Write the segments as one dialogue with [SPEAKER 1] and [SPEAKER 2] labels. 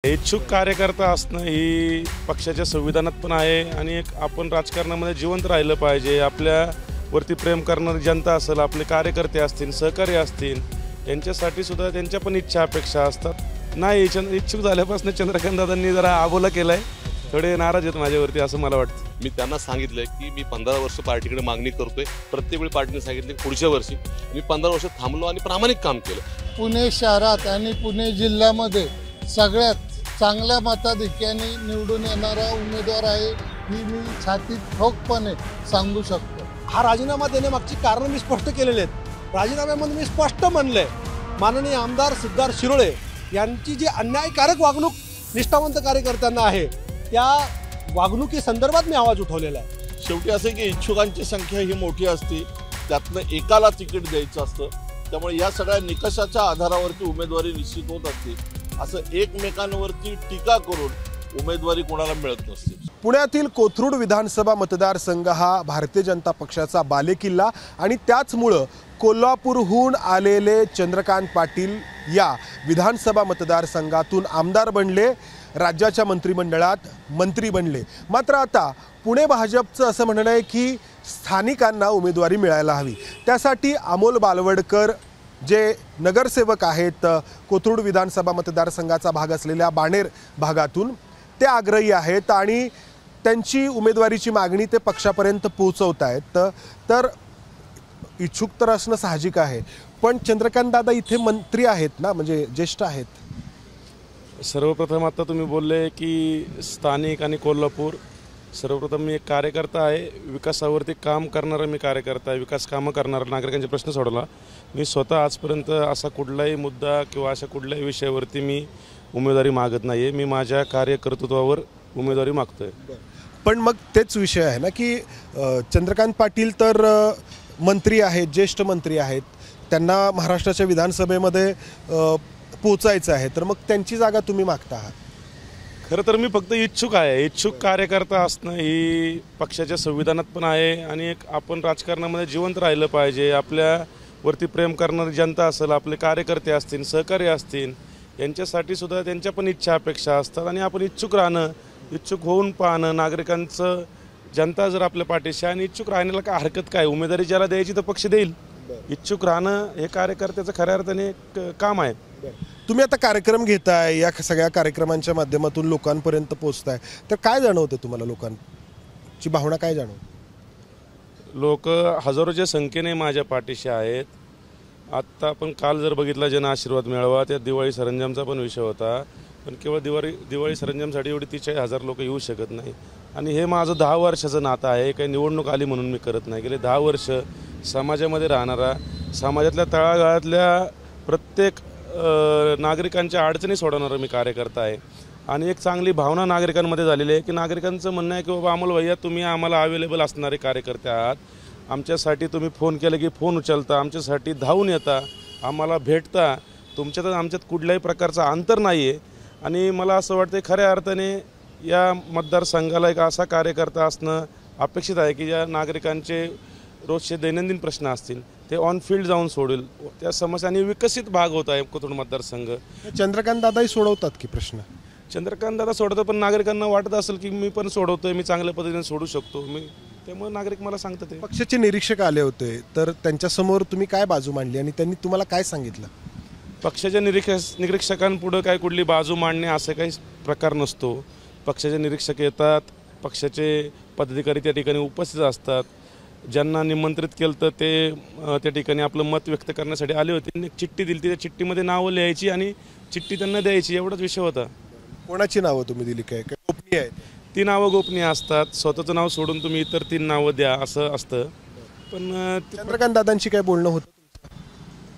[SPEAKER 1] इच्छुक कार्यकर्ता असणं ही पक्षाच्या संविधानात पण आहे आणि एक आपण राजकारणामध्ये जिवंत राहिलं पाहिजे। आपल्यावरती प्रेम करणारी जनता असेल, आपले कार्यकर्ते असतील, सहकारी असतील, यांच्यासाठी सुद्धा त्यांच्या पण इच्छा अपेक्षा असतात। नाही इच्छुक झाल्यापासून चंद्रकांत दादांनी जरा आबोला केलाय, थोडे नाराज आहेत माझ्यावरती असं मला वाटतं।
[SPEAKER 2] मी त्यांना सांगितलंय की मी 15 वर्ष पार्टीकडे मागणी करतोय। प्रत्येक वेळी पार्टीने सांगितले पुढच्या वर्षी मी 15 वर्ष थांबलो आणि प्रामाणिक काम केलं।
[SPEAKER 3] पुणे शहरात आणि पुणे जिल्ह्यामध्ये सगळ्यात चांगल्या मताधिक्याने निवडून येणारा उमेदवार आहे ही मी छातीत ठोकपणे सांगू शकतो।
[SPEAKER 4] हा राजीनामा देण्यामागची कारण मी स्पष्ट केलेले आहेत। राजीनाम्यामध्ये मी स्पष्ट म्हणले माननीय आमदार सिद्धार्थ शिरोळे यांची जी अन्यायकारक वागणूक निष्ठावंत कार्यकर्त्यांना आहे त्या वागणुकीसंदर्भात मी आवाज उठवलेला आहे।
[SPEAKER 5] शेवटी असे की इच्छुकांची संख्या ही मोठी असते, त्यातनं एकाला तिकीट द्यायचं असतं, त्यामुळे या सगळ्या निकषाच्या आधारावरती उमेदवारी निश्चित होत असते। असं एकमेकांवरती टीका करून उमेदवारी कोणाला मिळत नसते।
[SPEAKER 6] पुण्यातील कोथरूड विधानसभा मतदारसंघ हा भारतीय जनता पक्षाचा बालेकिल्ला आणि त्याचमुळं कोल्हापूरहून आलेले चंद्रकांत पाटील या विधानसभा मतदारसंघातून आमदार बनले, राज्याच्या मंत्रिमंडळात मंत्री बनले। मात्र आता पुणे भाजपचं असं म्हणणं आहे की स्थानिकांना उमेदवारी मिळायला हवी। त्यासाठी अमोल बालवडकर जे नगरसेवक आहेत कोथरूड विधानसभा मतदारसंघाचा भाग असलेल्या बाणेर भागातून, ते आग्रही आहेत आणि त्यांची उमेदवारीची मागणी ते पक्षापर्यंत पोहोचवत आहेत। तर इच्छुक तर असणं साहजिक आहे, पण चंद्रकांत दादा इथे मंत्री आहेत ना, म्हणजे ज्येष्ठ आहेत।
[SPEAKER 1] सर्वप्रथम आता तुम्ही बोलले की स्थानिक आणि कोल्हापूर, सर्वप्रथम मी एक कार्यकर्ता आहे, विकासावरती काम करणारा मी कार्यकर्ता आहे, विकास कामं करणारा, नागरिकांचे प्रश्न सोडवला। मी स्वतः आजपर्यंत असा कुठलाही मुद्दा किंवा अशा कुठल्याही विषयावरती मी उमेदवारी मागत नाही आहे। मी माझ्या कार्यकर्तृत्वावर उमेदवारी मागतो आहे।
[SPEAKER 6] पण मग तेच विषय आहे ना की चंद्रकांत पाटील तर मंत्री आहेत, ज्येष्ठ मंत्री आहेत, त्यांना महाराष्ट्राच्या विधानसभेमध्ये पोचायचं आहे, तर मग त्यांची जागा तुम्ही मागता आहात।
[SPEAKER 1] खरं तर मी फक्त इच्छुक आहे। इच्छुक कार्यकर्ता असणं ही पक्षाच्या संविधानात पण आहे आणि एक आपण राजकारणामध्ये जिवंत राहिलं पाहिजे। आपल्यावरती प्रेम करणारी जनता असेल, आपले कार्यकर्ते असतील, सहकारी असतील, यांच्यासाठी सुद्धा त्यांच्या पण इच्छा अपेक्षा असतात आणि आपण इच्छुक राहणं, इच्छुक होऊन पाहणं, नागरिकांचं जनता जर आपल्या पाठीशी आणि इच्छुक राहण्याला काय हरकत काय, उमेदवारी ज्याला द्यायची तर पक्ष देईल। इच्छुक राहणं हे कार्यकर्त्याचं खऱ्या अर्थाने एक काम आहे।
[SPEAKER 6] तुम्ही आता कार्यक्रम घेताय, या सगळ्या कार्यक्रमांच्या माध्यमातून लोकांपर्यंत पोहोचताय, तर काय जाणवतं तुम्हाला, लोकांची भावना काय जाणवतं?
[SPEAKER 1] लोक हजारोच्या संख्येने माझ्या पाठीशी आहेत। आत्ता आपण काल जर बघितला जन आशीर्वाद मेळावा, त्यात दिवाळी सरंजामचा पण विषय होता, पण केवळ दिवाळी सरंजामसाठी एवढी 43,000 लोक येऊ शकत नाही। आणि हे माझं 10 वर्षाचं नातं आहे, काही निवडणूक आली म्हणून मी करत नाही। गेले 10 वर्ष समाजामध्ये राहणारा, समाजातल्या तळागाळातल्या प्रत्येक नागरिकांच्या अडचणी सोडवणारा मी कार्यकर्ता आहे। आणि एक चांगली भावना नागरिकांमध्ये झालेली आहे की नागरिकांचं म्हणणं आहे की बाबा अमोल भैया तुम्ही आम्हाला अवेलेबल असणारे कार्यकर्ते आहात, आमच्यासाठी तुम्ही फोन केलं की फोन उचलता, आमच्यासाठी धावून येता, आम्हाला भेटता, तुमच्यात आमच्यात कुठल्याही प्रकारचा अंतर नाही आहे। आणि मला असं वाटतं खऱ्या अर्थाने या मतदारसंघाला एक असा कार्यकर्ता असणं अपेक्षित आहे की ज्या नागरिकांचे रोजचे दैनंदिन प्रश्न असतील ते ऑन फील्ड जाऊन सोडेल, त्या समस्यांनी विकसित भाग होत आहे कोथरूड मतदारसंघ।
[SPEAKER 6] चंद्रकांत दादाही सोडवतात की प्रश्न?
[SPEAKER 1] चंद्रकांत दादा सोडतो, पण नागरिकांना वाटत असेल की मी पण सोडवतोय, मी चांगल्या पद्धतीने सोडू शकतो मी, त्यामुळे नागरिक मला सांगतात। ते
[SPEAKER 6] पक्षाचे निरीक्षक आले होते, तर त्यांच्यासमोर तुम्ही काय बाजू मांडली आणि त्यांनी तुम्हाला काय सांगितलं?
[SPEAKER 1] पक्षाच्या निरीक्षकांपुढं काय कुठली बाजू मांडणे असं काही प्रकार नसतो। पक्षाचे निरीक्षक येतात, पक्षाचे पदाधिकारी त्या ठिकाणी उपस्थित असतात, ज्यांना निमंत्रित केलं तर ते त्या ठिकाणी आपलं मत व्यक्त करण्यासाठी आले होते। त्यांनी चिठ्ठी दिली, त्या चिठ्ठीमध्ये नावं लिहायची आणि चिठ्ठी त्यांना द्यायची, एवढाच विषय होता।
[SPEAKER 6] कोणाची नावं तुम्ही दिली, काय गोपनीय आहे?
[SPEAKER 1] ती नावं गोपनीय असतात, स्वतःचं नाव सोडून तुम्ही इतर 3 नावं द्या असं असतं। पण
[SPEAKER 6] चंद्रकांत दादांशी काय बोलणं होतं?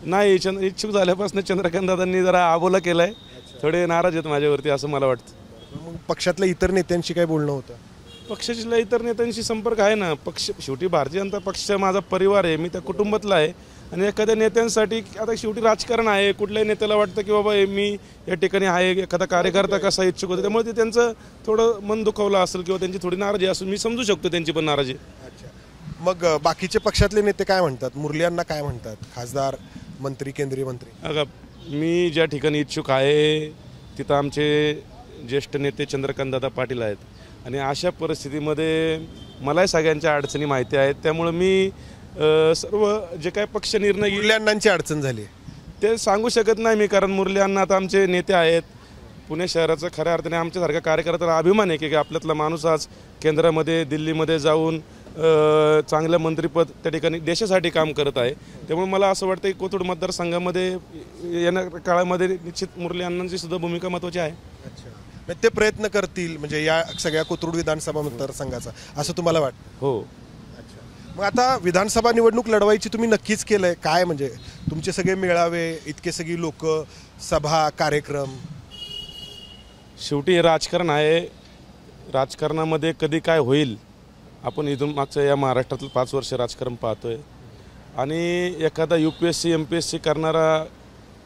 [SPEAKER 1] नाही, इच्छुक झाल्यापासून चंद्रकांत दादांनी जरा आबोला केलाय, थोडे नाराज आहेत माझ्यावरती असं मला वाटतं।
[SPEAKER 6] मग पक्षातल्या इतर नेत्यांशी काय बोलणं होतं?
[SPEAKER 1] पक्षाच्या इतर नेत्यांशी संपर्क आहे ना, शेवटी भारतीय जनता पक्ष माझा परिवार आहे, मी त्या कुटुंबातला आहे आणि एखाद्या नेत्यांसाठी आता शेवटी राजकारण आहे, कुठल्याही नेत्याला वाटतं की बाबा मी या ठिकाणी आहे, एखादा कार्यकर्ता कसा इच्छुक होता, त्यामुळे ते त्यांचं थोडं मन दुखावलं असेल किंवा त्यांची थोडी नाराजी असेल, मी समजू शकतो त्यांची पण नाराजी।
[SPEAKER 6] मग बाकीचे पक्षातले नेते काय म्हणतात, मुरलीयांना काय म्हणतात, खासदार, मंत्री, केंद्रीय मंत्री?
[SPEAKER 1] अगं मी ज्या ठिकाणी इच्छुक आहे तिथं आमचे ज्येष्ठ नेते चंद्रकांतदादा पाटील आहेत आणि अशा परिस्थितीमध्ये मलाही सगळ्यांच्या अडचणी माहिती आहेत. त्यामुळं मी सर्व जे काय पक्ष निर्णय घेईल
[SPEAKER 6] मुरली अण्णांची अडचण झाली
[SPEAKER 1] ते सांगू शकत नाही मी, कारण मुरली अण्णा आता आमचे नेते आहेत. पुणे शहराचा खऱ्या अर्थाने आमच्यासारख्या कार्यकर्त्याला अभिमान आहे की आपल्यातला माणूस आज केंद्रामध्ये दिल्लीमध्ये जाऊन चांगलं मंत्रिपद त्या ठिकाणी देशासाठी काम करत आहे. त्यामुळे मला असं वाटतं की कोथरूड मतदारसंघामध्ये येणाऱ्या काळामध्ये निश्चित मुरली अण्णांची सुद्धा भूमिका महत्त्वाची आहे.
[SPEAKER 6] अच्छा, ते प्रयत्न करतील म्हणजे या सगळ्या कोथरूड विधानसभा मतदारसंघाचा, असं तुम्हाला वाटतं?
[SPEAKER 1] हो.
[SPEAKER 6] मग आता विधानसभा निवडणूक लढवायची तुम्ही नक्कीच केलंय काय, म्हणजे तुमचे सगळे मेळावे, इतके सगळी लोक, सभा, कार्यक्रम?
[SPEAKER 1] शेवटी हे राजकारण आहे. राजकारणामध्ये कधी काय होईल आपण इथून मागच्या या महाराष्ट्रातलं 5 वर्ष राजकारण पाहतोय. आणि एखादा UPSC MPSC करणारा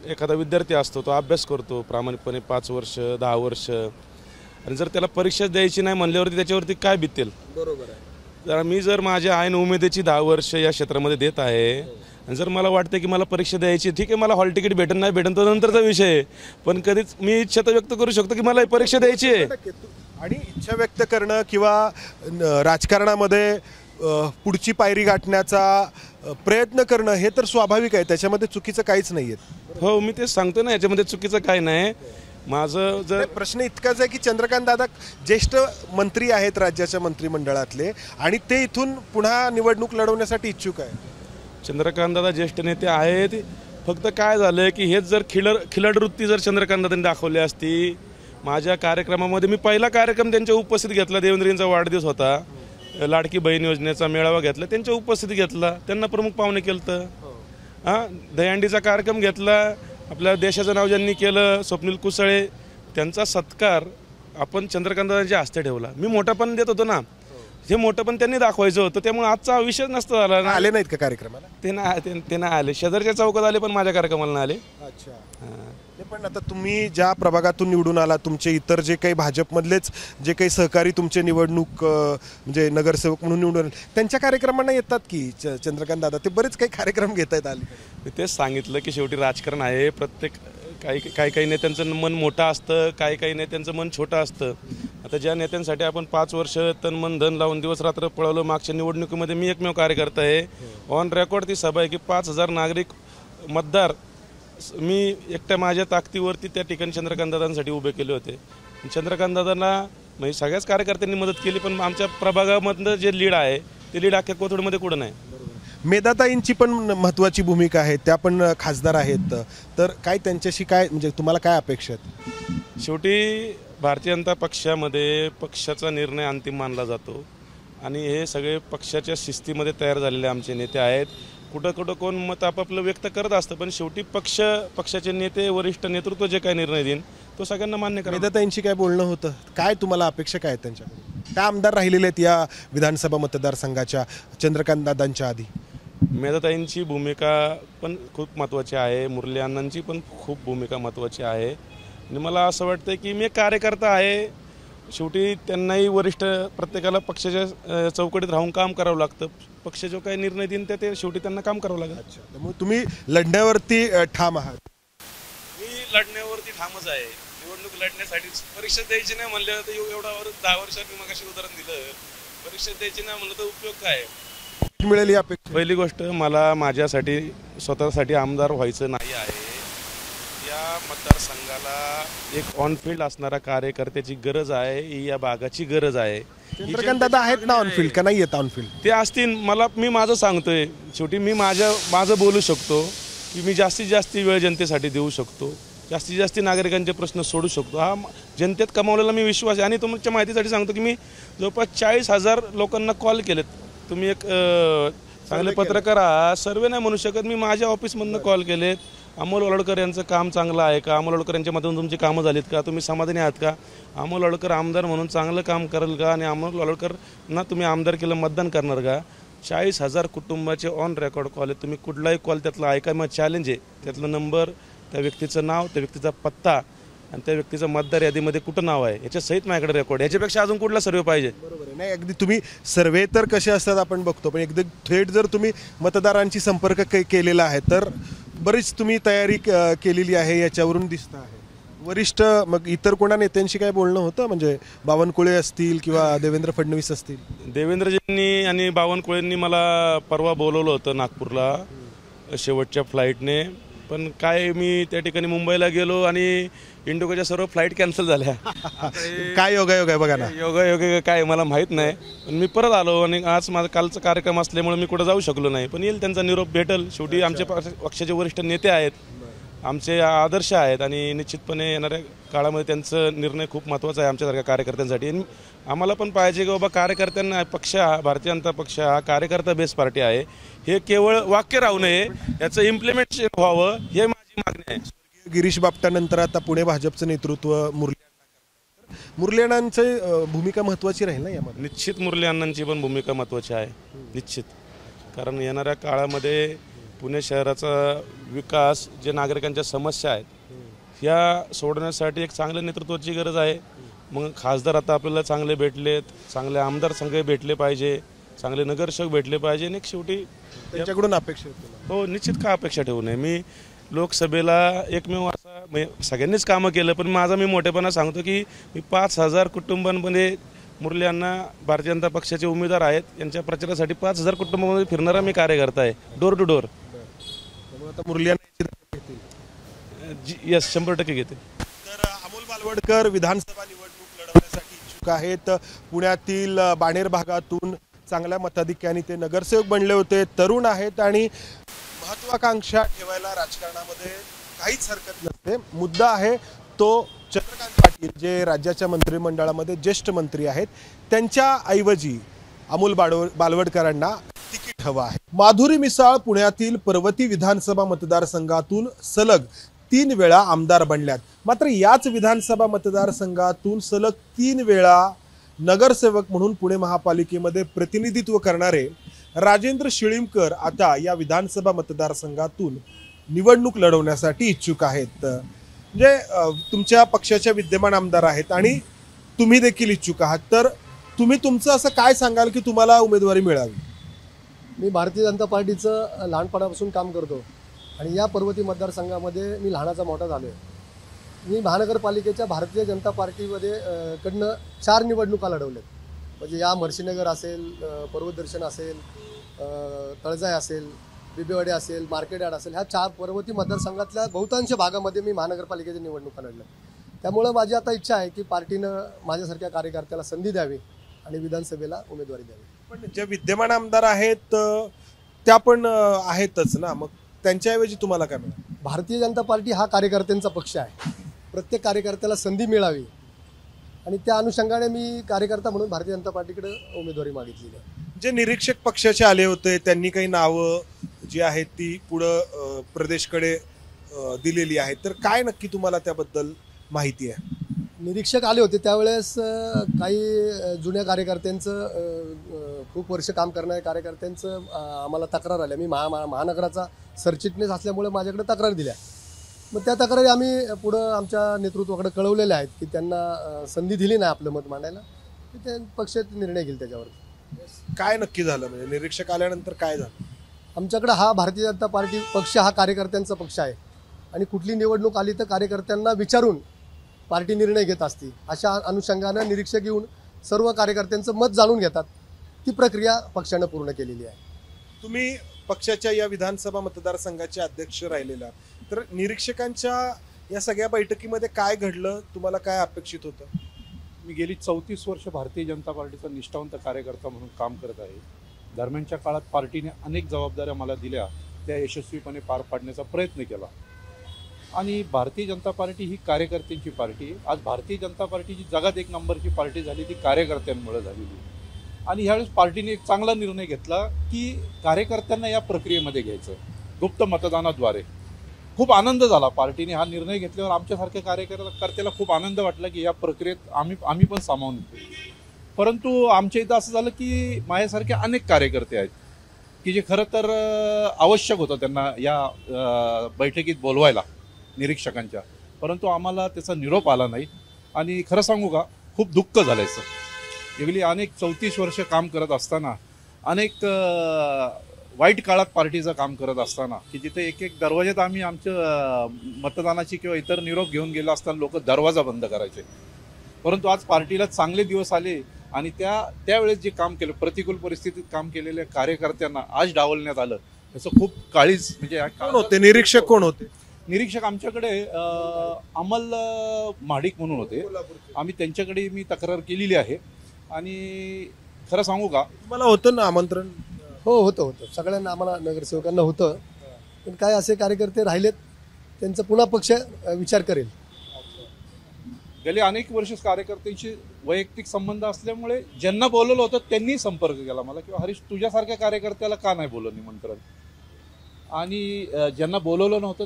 [SPEAKER 1] एखादा विद्यार्थी असतो, तो अभ्यास करतो प्रामाणिकपणे 5 वर्ष 10 वर्ष, आणि जर त्याला परीक्षा द्यायची नाही म्हणल्यावरती त्याच्यावरती काय बितेल?
[SPEAKER 6] बरोबर आहे.
[SPEAKER 1] तर मी जर माझ्या ऐन उमेदीची 10 वर्ष या क्षेत्रामध्ये देत आहे आणि जर मला वाटतं की मला परीक्षा द्यायची, ठीक आहे, मला हॉल तिकीट भेटन नाही भेटन तो नंतरचा विषय आहे, पण कधीच मी इच्छा तर व्यक्त करू शकतो की मला परीक्षा द्यायची आहे.
[SPEAKER 6] आणि इच्छा व्यक्त करणं किंवा राजकारणामध्ये पुढची पायरी गाठण्याचा प्रयत्न करणं हे तर स्वाभाविक आहे, त्याच्यामध्ये चुकीचं काहीच नाही आहे.
[SPEAKER 1] हो, मी तेच सांगतो ना, याच्यामध्ये चुकीचं काय नाही. माझं जर
[SPEAKER 6] प्रश्न इतकाच आहे की चंद्रकांत दादा ज्येष्ठ मंत्री आहेत राज्याच्या मंत्रिमंडळातले, आणि ते इथून पुन्हा निवडणूक लढवण्यासाठी इच्छुक आहे.
[SPEAKER 1] चंद्रकांतदादा ज्येष्ठ नेते आहेत, फक्त काय झालं की हेच जर खिलाड वृत्ती जर चंद्रकांतदादांनी दाखवली असती. माझ्या कार्यक्रमामध्ये मी पहिला कार्यक्रम त्यांच्या उपस्थित घेतला, देवेंद्रजींचा वाढदिवस होता, लाडकी बहीण योजनेचा मेळावा घेतला, त्यांच्या उपस्थित घेतला, त्यांना प्रमुख पाहुणे केलं. दहीहंडीचा कार्यक्रम घेतला, आपल्या देशाचं नाव ज्यांनी केलं स्वप्नील कुसळे, त्यांचा सत्कार आपण चंद्रकांतदादांच्या हस्ते ठेवला. मी मोठंपण देत होतो ना, हे मोठंपण त्यांनी दाखवायचं होतं, त्यामुळे आजचा विषय नसता झाला ना.
[SPEAKER 6] आले नाहीत का कार्यक्रमाला?
[SPEAKER 1] ते नाही आले, शेजारच्या चौकात आले पण माझ्या कार्यक्रमाला नाही आले.
[SPEAKER 6] अच्छा. पण आता तुम्ही ज्या प्रभागातून निवडून आला, तुमचे इतर जे काही भाजपमधलेच जे काही सहकारी तुमचे निवडणूक म्हणजे नगरसेवक म्हणून निवडून त्यांच्या कार्यक्रमांना येतात की चंद्रकांत दादा? ते बरेच काही कार्यक्रम घेत आहेत. आले
[SPEAKER 1] तेच सांगितलं की शेवटी राजकारण आहे. प्रत्येक काही नेत्यांचं मन मोठं असतं, काही नेत्यांचं मन छोटं असतं. आता ज्या नेत्यांसाठी आपण 5 वर्ष तन मन धन लावून दिवस रात्र पळवलं, मागच्या निवडणुकीमध्ये मी एकमेव कार्यकर्ता आहे. ऑन रेकॉर्ड ती सभा आहे की 5000 नागरिक मतदार मी एकट्या माझ्या ताकदीवरती त्या ठिकाणी चंद्रकांतदादांसाठी उभे केले होते. चंद्रकांतदादांना म्हणजे सगळ्याच कार्यकर्त्यांनी मदत केली, पण आमच्या प्रभागामधलं जे लीड आहे ते लीड अख्ख्या कोथरूडमध्ये कुठं नाही.
[SPEAKER 6] मेधाताईंची पण महत्त्वाची भूमिका आहे, त्या पण खासदार आहेत, तर काय त्यांच्याशी काय म्हणजे तुम्हाला काय अपेक्षा आहेत?
[SPEAKER 1] शेवटी भारतीय जनता पक्षामध्ये पक्षाचा निर्णय अंतिम मानला जातो आणि हे सगळे पक्षाच्या शिस्तीमध्ये तयार झालेले आमचे नेते आहेत. कुठं कोण मत आपापलं व्यक्त करत असतं, पण शेवटी पक्षाचे नेते वरिष्ठ नेतृत्व जे काय निर्णय देईन तो सगळ्यांना मान्य करा.
[SPEAKER 6] मेधाताईंशी काय बोलणं होतं? काय तुम्हाला अपेक्षा काय आहेत त्यांच्याकडून? त्या आमदार राहिलेले आहेत या विधानसभा मतदारसंघाच्या चंद्रकांतदादांच्या आधी.
[SPEAKER 1] मेधाताईंची भूमिका पण खूप महत्त्वाची आहे, मुरली अण्णांची पण खूप भूमिका महत्त्वाची आहे. आणि मला असं वाटतं की मी कार्यकर्ता आहे, शेवटी त्यांनाही वरिष्ठ प्रत्येकाला पक्षाच्या चौकटीत राहून काम करावं लागतं. पक्ष जो काही निर्णय देईन ते शेवटी त्यांना काम करावं लागेल.
[SPEAKER 6] त्यामुळे तुम्ही लढण्यावरती ठाम आहात?
[SPEAKER 1] मी लढण्यावरती ठामच आहे. निवडणूक लढण्यासाठी परीक्षा द्यायची नाही म्हणलं तर एवढा 10 वर्षात मी मगाशी उदाहरण दिलं, परीक्षा द्यायची नाही म्हणलं तर उपयोग काय
[SPEAKER 6] मिळेल या अपेक्षा?
[SPEAKER 1] पहिली गोष्ट, मला माझ्यासाठी स्वतःसाठी आमदार व्हायचं नाही आहे. या मतदारसंघाला एक ऑनफिल्ड असणारा कार्यकर्त्याची गरज आहे, ही या भागाची गरज आहे.
[SPEAKER 6] चंद्रकांत दादा आहेत ना ऑनफिल्ड का नाही येत ऑनफिल्ड?
[SPEAKER 1] ते असतील, मी माझं सांगतोय. शेवटी मी माझं बोलू शकतो की मी जास्तीत जास्त वेळ जनतेसाठी देऊ शकतो, जास्तीत जास्त नागरिकांचे प्रश्न सोडू शकतो. हा जनतेत कमावलेला मी विश्वास आहे. आणि तुमच्या माहितीसाठी सांगतो की मी जवळपास 40,000 लोकांना कॉल केलेत. तुम्ही एक चांगले पत्रकार आहात, सर्वे नाही म्हणू शकत, मी माझ्या ऑफिसमधनं कॉल केलेत. अमोल वलडकर यांचं काम चांगलं आहे का? अमोल वलडकर यांच्या मधून तुमची कामं झालीत का? तुम्ही समाधानी आहात का? अमोल वलडकर आमदार म्हणून चांगलं काम करेल का? आणि अमोल वलडकरना तुम्ही आमदार केलं मतदान करणार का? 40,000 कुटुंबाचे ऑन रेकॉर्ड कॉल आहेत. तुम्ही कुठलाही कॉल त्यातला ऐका, मग चॅलेंज आहे. त्यातलं नंबर, त्या व्यक्तीचं नाव, त्या व्यक्तीचा पत्ता आणि त्या व्यक्तीचं मतदार यादीमध्ये कुठं नाव आहे याच्या सहित माझ्याकडे रेकॉर्ड. याच्यापेक्षा अजून कुठला सर्वे पाहिजे?
[SPEAKER 6] बरोबर आहे. नाही, अगदी तुम्ही सर्वे तर कसे असतात आपण बघतो, पण एकदम थेट जर तुम्ही मतदारांशी संपर्क केलेला आहे तर बरीच तुम्ही तयारी केलेली आहे, याच्यावरून दिसतं आहे. वरिष्ठ मग इतर कोणा नेत्यांशी काय बोलणं होतं, म्हणजे बावनकुळे असतील किंवा देवेंद्र फडणवीस असतील?
[SPEAKER 1] देवेंद्रजींनी आणि बावनकुळेंनी मला परवा बोलवलं होतं नागपूरला शेवटच्या फ्लाईटने, पण काय मी त्या ठिकाणी मुंबईला गेलो आणि इंडिगोच्या सर्व फ्लाईट कॅन्सल झाल्या.
[SPEAKER 6] काय योगायोग आहे बघा ना.
[SPEAKER 1] योगायोग काय मला माहीत नाही, पण मी परत आलो आणि आज माझा कालचा कार्यक्रम असल्यामुळे मी कुठं जाऊ शकलो नाही. पण येईल त्यांचा निरोप भेटल. शेवटी आमचे पक्षाचे वरिष्ठ नेते आहेत, आमचे आदर्श आहेत आणि निश्चितपणे येणाऱ्या काळामध्ये त्यांचा निर्णय खूप महत्त्वाचा आहे आमच्यासारख्या कार्यकर्त्यांसाठी. आणि आम्हाला पण पाहिजे की बाबा कार्यकर्त्यांना पक्ष हा भारतीय जनता पक्ष हा कार्यकर्ता बेस पार्टी आहे, हे केवळ वाक्य राहू नये, याचं इम्प्लिमेंटेशन व्हावं, हे माझी मागणी आहे.
[SPEAKER 6] गिरीश बापटानंतर आता पुणे भाजपचं नेतृत्व मुरली अण्णांची भूमिका महत्त्वाची राहील ना यामध्ये?
[SPEAKER 1] निश्चित मुरली अण्णांची पण भूमिका महत्त्वाची आहे, निश्चित. कारण येणाऱ्या काळामध्ये पुणे शहराचा विकास, जे नागरिकांच्या समस्या आहेत ह्या सोडण्यासाठी एक चांगल्या नेतृत्वाची गरज आहे. मग खासदार आता आपल्याला चांगले भेटलेत, चांगले आमदार संघ भेटले पाहिजे, चांगले नगरसेवक भेटले पाहिजे आणि शेवटी
[SPEAKER 6] त्यांच्याकडून अपेक्षा
[SPEAKER 1] हो निश्चित का अपेक्षा ठेवू नये. मी लोकसभेला एकमेव असा सगळ्यांनीच कामं केलं, पण माझा मी मोठेपणा सांगतो की मी 5,000 कुटुंबांमध्ये मुरली अण्णा भारतीय जनता पक्षाचे उमेदवार आहेत, यांच्या प्रचारासाठी 5,000 कुटुंबामध्ये फिरणारा मी कार्यकर्ता आहे, डोर टू डोर.
[SPEAKER 6] आता मुरली अण्णा
[SPEAKER 1] यस 100% घेते.
[SPEAKER 6] तर अमोल बालवडकर विधानसभा निवडणूक लढवण्यासाठी इच्छुक आहेत. पुण्यातील बाणेर भागातून चांगल्या मताधिक्याने ते नगरसेवक बनले होते, तरुण आहेत आणि महत्वाकांक्षा ठेवायला राजकारणामध्ये काहीच हरकत नसते. मुद्दा आहे तो चंद्रकांत पाटील जे राज्याच्या मंत्रिमंडळामध्ये ज्येष्ठ मंत्री आहेत, त्यांच्या ऐवजी अमोल बालवडकरांना तिकीट हवं आहे. माधुरी मिसाळ पुण्यातील पर्वती विधानसभा मतदारसंघातून सलग 3 वेळा आमदार बनल्यात. मात्र याच विधानसभा मतदारसंघातून सलग 3 वेळा नगरसेवक म्हणून पुणे महापालिकेमध्ये प्रतिनिधित्व करणारे राजेंद्र शिळीमकर आता या विधानसभा मतदारसंघातून निवडणूक लढवण्यासाठी इच्छुक आहेत. म्हणजे तुमच्या पक्षाच्या विद्यमान आमदार आहेत आणि तुम्ही देखील इच्छुक आहात, तर तुम्ही तुमचं असं काय सांगाल की तुम्हाला उमेदवारी मिळावी?
[SPEAKER 4] मी भारतीय जनता पार्टीचं लहानपणापासून काम करतो आणि या पर्वती मतदारसंघामध्ये मी लहानाचा मोठा झालो आहे. मी महानगरपालिकेच्या भारतीय जनता पार्टीमध्ये कडनं 4 निवडणुका लढवल्यात. म्हणजे या मर्शीनगर असेल, पर्वतदर्शन असेल, तळजाई असेल, बिबेवाडी असेल, मार्केट यार्ड असेल, ह्या 4 पर्वती मतदारसंघातल्या बहुतांश भागामध्ये मी महानगरपालिकेच्या निवडणुका लढल्या. त्यामुळं माझी आता इच्छा आहे की पार्टीनं माझ्यासारख्या कार्यकर्त्याला संधी द्यावी आणि विधानसभेला उमेदवारी द्यावी.
[SPEAKER 6] पण जे विद्यमान आमदार आहेत त्या पण आहेतच ना, मग त्यांच्याऐवजी तुम्हाला काय मिळालं?
[SPEAKER 4] भारतीय जनता पार्टी हा कार्यकर्त्यांचा पक्ष आहे. प्रत्येक कार्यकर्त्याला संधी मिळावी आणि त्या अनुषंगाने मी कार्यकर्ता म्हणून भारतीय जनता पार्टीकडे उमेदवारी मागितलेली आहे.
[SPEAKER 6] जे निरीक्षक पक्षाचे आले होते त्यांनी काही नावं जी आहेत ती पुढं प्रदेशकडे दिलेली आहेत, तर काय नक्की तुम्हाला त्याबद्दल माहिती आहे?
[SPEAKER 4] निरीक्षक आले होते त्यावेळेस काही जुन्या कार्यकर्त्यांचं, खूप वर्ष काम करणाऱ्या कार्यकर्त्यांचं आम्हाला तक्रार आल्या. मी महानगराचा सरचिटणीस असल्यामुळे माझ्याकडे तक्रार दिल्या. मग त्या तक्रारी आम्ही पुढं आमच्या नेतृत्वाकडे कळवलेल्या आहेत की त्यांना संधी दिली नाही आपलं मत मांडायला, की ते पक्ष निर्णय घेईल त्याच्यावर.
[SPEAKER 6] काय नक्की झालं, म्हणजे निरीक्षक आल्यानंतर काय झालं?
[SPEAKER 4] आमच्याकडे हा भारतीय जनता पार्टी पक्ष हा कार्यकर्त्यांचा पक्ष आहे आणि कुठली निवडणूक आली तर कार्यकर्त्यांना विचारून पार्टी निर्णय घेत असते. अशा अनुषंगानं निरीक्षक येऊन सर्व कार्यकर्त्यांचं मत जाणून घेतात. ती प्रक्रिया पक्षानं पूर्ण केलेली आहे.
[SPEAKER 6] तुम्ही पक्षाच्या या विधानसभा मतदारसंघाचे अध्यक्ष राहिलेला, तर निरीक्षकांच्या या सगळ्या बैठकीमध्ये काय घडलं, तुम्हाला काय अपेक्षित होतं?
[SPEAKER 7] मी गेली 34 वर्ष भारतीय जनता पार्टीचा निष्ठावंत कार्यकर्ता म्हणून काम करत आहे. दरम्यानच्या काळात पार्टीने अनेक जबाबदाऱ्या मला दिल्या, त्या यशस्वीपणे पार पाडण्याचा प्रयत्न केला. आणि भारतीय जनता पार्टी ही कार्यकर्त्यांची पार्टी आहे. आज भारतीय जनता पार्टीची जगात 1 नंबरची पार्टी झाली ती कार्यकर्त्यांमुळे झालेली. आणि ह्यावेळेस पार्टीने एक चांगला निर्णय घेतला की कार्यकर्त्यांना या प्रक्रियेमध्ये घ्यायचं गुप्त मतदानाद्वारे. खूप आनंद झाला पार्टीने हा निर्णय घेतल्यावर. आमच्यासारख्या कार्यकर्त्याला खूप आनंद वाटला की या प्रक्रियेत आम्ही पण सामावून घेतो. परंतु आमच्या इथं असं झालं की माझ्यासारखे अनेक कार्यकर्ते आहेत की जे खरं तर आवश्यक होतं त्यांना या बैठकीत बोलवायला निरीक्षकांच्या, परंतु आम्हाला त्याचा निरोप आला नाही. आणि खरं सांगू का, खूप दुःख झालंय सर. गेली अनेक 34 वर्ष काम करत असताना अनेक वाईट काळात पार्टीचं काम करत असताना की जिथे एक एक दरवाज्यात आम्ही आमच्या मतदानाची किंवा इतर निरोप घेऊन गेलो असताना लोक दरवाजा बंद करायचे, परंतु आज पार्टीला चांगले दिवस आले आणि त्यावेळेस जे काम केलं, प्रतिकूल परिस्थितीत काम केलेल्या कार्यकर्त्यांना आज डावलण्यात आलं, याचं खूप काळीज म्हणजे
[SPEAKER 6] कोण होते निरीक्षक? कोण होते
[SPEAKER 7] निरीक्षक? आमच्याकडे अमल महाडिक म्हणून होते, आम्ही त्यांच्याकडे मी तक्रार केलेली आहे. आणि खरं सांगू का,
[SPEAKER 6] मला होतं ना आमंत्रण?
[SPEAKER 4] हो, होतं सगळ्यांना, आम्हाला नगरसेवकांना होतं. पण काय असे कार्यकर्ते राहिलेत, त्यांचा पुन्हा पक्ष विचार करेल.
[SPEAKER 7] गेले अनेक वर्ष कार्यकर्त्यांशी वैयक्तिक संबंध असल्यामुळे ज्यांना बोलवलं होतं त्यांनी संपर्क केला मला, किंवा हरीश तुझ्यासारख्या कार्यकर्त्याला का नाही बोलवलं निमंत्रण, आणि ज्यांना बोलवलं नव्हतं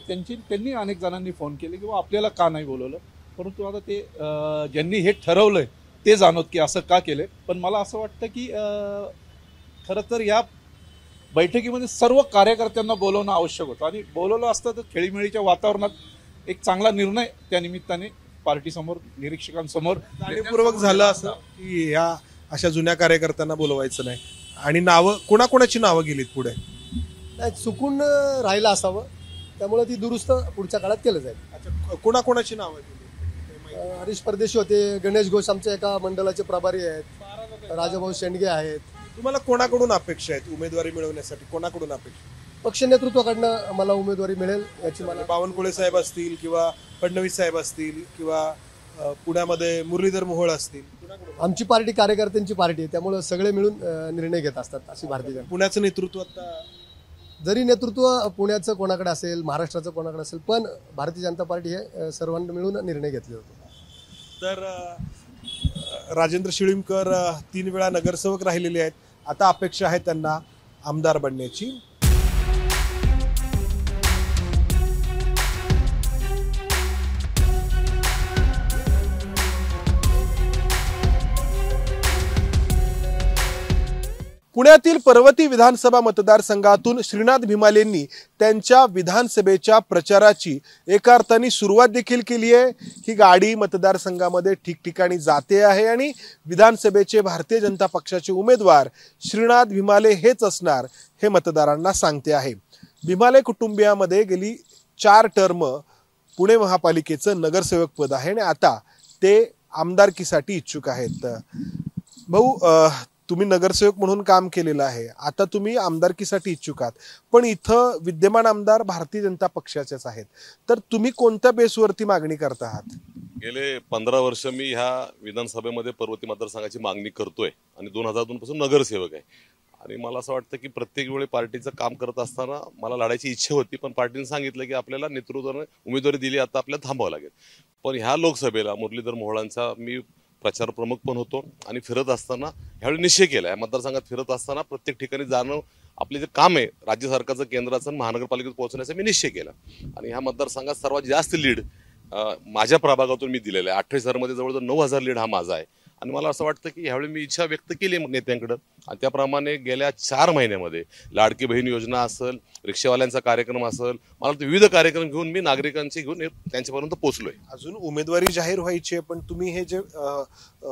[SPEAKER 7] त्यांनी अनेक जणांनी फोन केले किंवा आपल्याला का नाही बोलवलं. परंतु आता ते ज्यांनी हे ठरवलंय ते जाणवत की असं का केलंय. पण मला असं वाटतं की खरं तर या बैठकीमध्ये सर्व कार्यकर्त्यांना बोलवणं आवश्यक होतं, आणि बोलवलं असतं तर खेळीमेळीच्या वातावरणात एक चांगला निर्णय त्या निमित्ताने पार्टीसमोर, निरीक्षकांसमोर
[SPEAKER 6] जाणीवपूर्वक झालं असं की या अशा जुन्या कार्यकर्त्यांना बोलवायचं नाही, आणि नावं कोणाकोणाची नावं गेलीत पुढे?
[SPEAKER 4] नाही, चुकून राहिलं असावं, त्यामुळे ती दुरुस्त पुढच्या काळात केलं जाईल.
[SPEAKER 6] अच्छा, कोणाकोणाची नावं गेली?
[SPEAKER 4] हरीश परदेशी होते, गणेश घोष आमच्या एका मंडळाचे प्रभारी आहेत, राजाभाऊ शेंडगे आहेत.
[SPEAKER 6] तुम्हाला कोणाकडून अपेक्षा आहेत उमेदवारी मिळवण्यासाठी? कोणाकडून अपेक्षा?
[SPEAKER 4] पक्ष नेतृत्वाकडनं मला उमेदवारी मिळेल याची मला.
[SPEAKER 6] बावनकुळे साहेब असतील किंवा फडणवीस साहेब असतील किंवा पुण्यामध्ये मुरलीधर मोहोळ असतील,
[SPEAKER 4] आमची पार्टी कार्यकर्त्यांची पार्टी आहे, त्यामुळे सगळे मिळून निर्णय घेत असतात अशी भारतीय जनता.
[SPEAKER 6] पुण्याचं नेतृत्व आता
[SPEAKER 4] जरी नेतृत्व पुण्याचं कोणाकडे असेल, महाराष्ट्राचं कोणाकडे असेल, पण भारतीय जनता पार्टी हे सर्वांनी मिळून निर्णय घेतले होते.
[SPEAKER 6] तर राजेंद्र शिळीमकर 3 वेळा नगरसेवक राहिलेले आहेत, आता अपेक्षा आहे त्यांना आमदार बनण्याची. पुण्यातील पर्वती विधानसभा मतदारसंघातून श्रीनाथ भिमालेंनी त्यांच्या विधानसभेच्या प्रचाराची एका अर्थाने सुरुवात देखील केली आहे. ही गाडी मतदारसंघामध्ये ठिकठिकाणी जाते आहे आणि विधानसभेचे भारतीय जनता पक्षाचे उमेदवार श्रीनाथ भिमाले हेच असणार हे मतदारांना सांगते आहे. भिमाले कुटुंबियामध्ये गेली 4 टर्म पुणे महापालिकेचं नगरसेवक पद आहे आणि आता ते आमदारकीसाठी इच्छुक आहेत. भाऊ, तुम्ही नगरसेवक म्हणून काम केलेलं आहे, आता तुम्ही आमदारकीसाठी इच्छुक आहात, पण इथं विद्यमान आमदार भारतीय जनता पक्षाचेच आहेत, तर तुम्ही कोणत्या बेसवरती मागणी करत आहात?
[SPEAKER 2] गेले 15 वर्ष मी ह्या विधानसभेमध्ये पर्वती मतदारसंघाची मागणी करतोय आणि 2002 पासून नगरसेवक आहे. आणि मला असं वाटतं की प्रत्येक वेळी पार्टीचं काम करत असताना मला लढायची इच्छा होती, पण पार्टीने सांगितलं की आपल्याला नेतृत्वाने उमेदवारी दिली, आता आपल्याला थांबावं लागेल. पण ह्या लोकसभेला मुरलीधर मोहोळांचा मी प्रचार प्रमुख पण होतो आणि फिरत असताना ह्यावेळी निश्चय केला आहे, मतदारसंघात फिरत असताना प्रत्येक ठिकाणी जाणं आपले जे काम आहे राज्य सरकारचं, केंद्राचं, महानगरपालिकेत पोहोचण्याचा मी निश्चय केला. आणि ह्या मतदारसंघात सर्वात जास्त लीड माझ्या प्रभागातून मी दिलेला आहे. 28,000 जवळजवळ 9,000 लीड हा माझा आहे. आणि मला असं वाटतं की ह्यावेळी मी इच्छा व्यक्त केली नेत्यांकडं, आणि त्याप्रमाणे गेल्या 4 महिन्यामध्ये लाडकी बहीण योजना असेल, रिक्षावाल्यांचा कार्यक्रम असेल, मला विविध कार्यक्रम घेऊन मी नागरिकांचे घेऊन त्यांच्यापर्यंत पोहोचलोय.
[SPEAKER 6] अजून उमेदवारी जाहीर व्हायची आहे, पण तुम्ही हे जे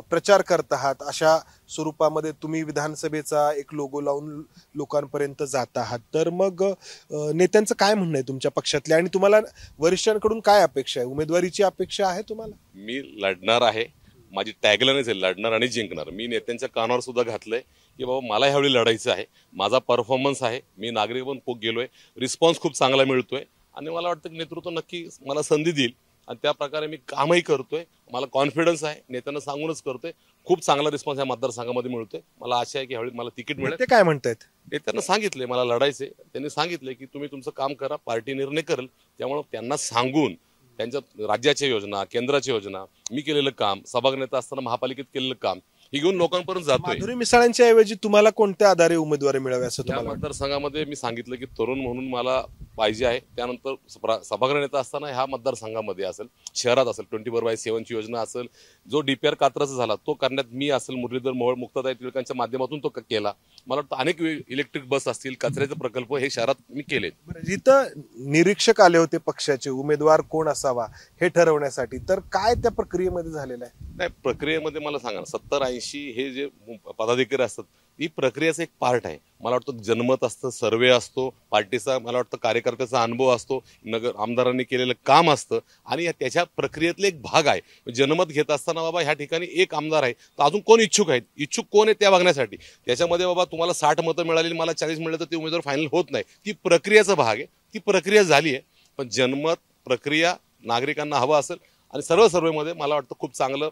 [SPEAKER 6] प्रचार करत आहात अशा स्वरूपामध्ये तुम्ही विधानसभेचा एक लोगो लावून लोकांपर्यंत जात आहात, तर मग नेत्यांचं काय म्हणणं आहे तुमच्या पक्षातल्या, आणि तुम्हाला वरिष्ठांकडून काय अपेक्षा आहे? उमेदवारीची अपेक्षा आहे तुम्हाला?
[SPEAKER 2] मी लढणार आहे, माझी टॅगलाईनच आहे लढणार आणि जिंकणार. मी नेत्यांच्या कानावर सुद्धा घातलंय की बाबा मला ह्यावेळी लढायचं आहे, माझा परफॉर्मन्स आहे, मी नागरिक पण खूप गेलोय, रिस्पॉन्स खूप चांगला मिळतोय आणि मला वाटतं की नेतृत्व नक्की मला संधी देईल आणि त्या प्रकारे मी कामही करतोय. मला कॉन्फिडन्स आहे, नेत्यांना सांगूनच करतोय. खूप चांगला रिस्पॉन्स ह्या मतदारसंघामध्ये मिळतोय. मला आशा आहे की ह्यावेळी मला तिकीट मिळेल.
[SPEAKER 6] ते काय म्हणतायत?
[SPEAKER 2] नेत्यांना सांगितले मला लढायचे, त्यांनी सांगितले की तुम्ही तुमचं काम करा, पार्टी निर्णय करेल. त्यामुळे त्यांना सांगून त्यांच्या राज्याच्या योजना, केंद्राच्या योजना, मी केलेलं काम, सभागृह नेता असताना महापालिकेत केलेलं काम ही घेऊन लोकांपर्यंत जातोय.
[SPEAKER 6] माधुरी मिसाळांच्या ऐवजी तुम्हाला कोणत्या आधारे उमेदवारी मिळावी असं
[SPEAKER 2] या
[SPEAKER 6] तुम्हाला?
[SPEAKER 2] मतदारसंघामध्ये मी सांगितलं की तरुण म्हणून मला पाहिजे आहे. त्यानंतर सभागृह नेता असताना ह्या मतदारसंघामध्ये असेल, शहरात असेल, 24/7 ची योजना असेल, जो DPR कात्राचा झाला तो करण्यात मी असेल, मुरलीधर मोहोळ, मुक्ताताई टिळकांच्या माध्यमातून तो केला. मला वाटतं अनेक इलेक्ट्रिक बस असतील, कचऱ्याचे प्रकल्प हे शहरात मी केले.
[SPEAKER 6] जिथं निरीक्षक आले होते पक्षाचे, उमेदवार कोण असावा हे ठरवण्यासाठी, तर काय त्या प्रक्रियेमध्ये झालेलं आहे?
[SPEAKER 2] नाही, प्रक्रियेमध्ये मला सांगा 70-80 हे जे पदाधिकारी असतात ती प्रक्रियेचा एक पार्ट आहे. मला वाटतं जनमत असतं, सर्वे असतो, पार्टीचा मला वाटतं कार्यकर्त्याचा अनुभव असतो, नगर आमदारांनी केलेलं काम असतं आणि त्याच्या प्रक्रियेतले एक भाग आहे. जनमत घेत असताना बाबा ह्या ठिकाणी एक आमदार आहे तर अजून कोण इच्छुक आहेत, इच्छुक कोण आहे त्या बघण्यासाठी. त्याच्यामध्ये बाबा तुम्हाला 60 मतं मिळाली, मला 40 मिळाले तर ते उमेदवार फायनल होत नाही. ती प्रक्रियेचा भाग आहे, ती प्रक्रिया झाली आहे. पण जनमत प्रक्रिया नागरिकांना हवं असेल आणि सर्व सर्वेमध्ये मला वाटतं खूप चांगलं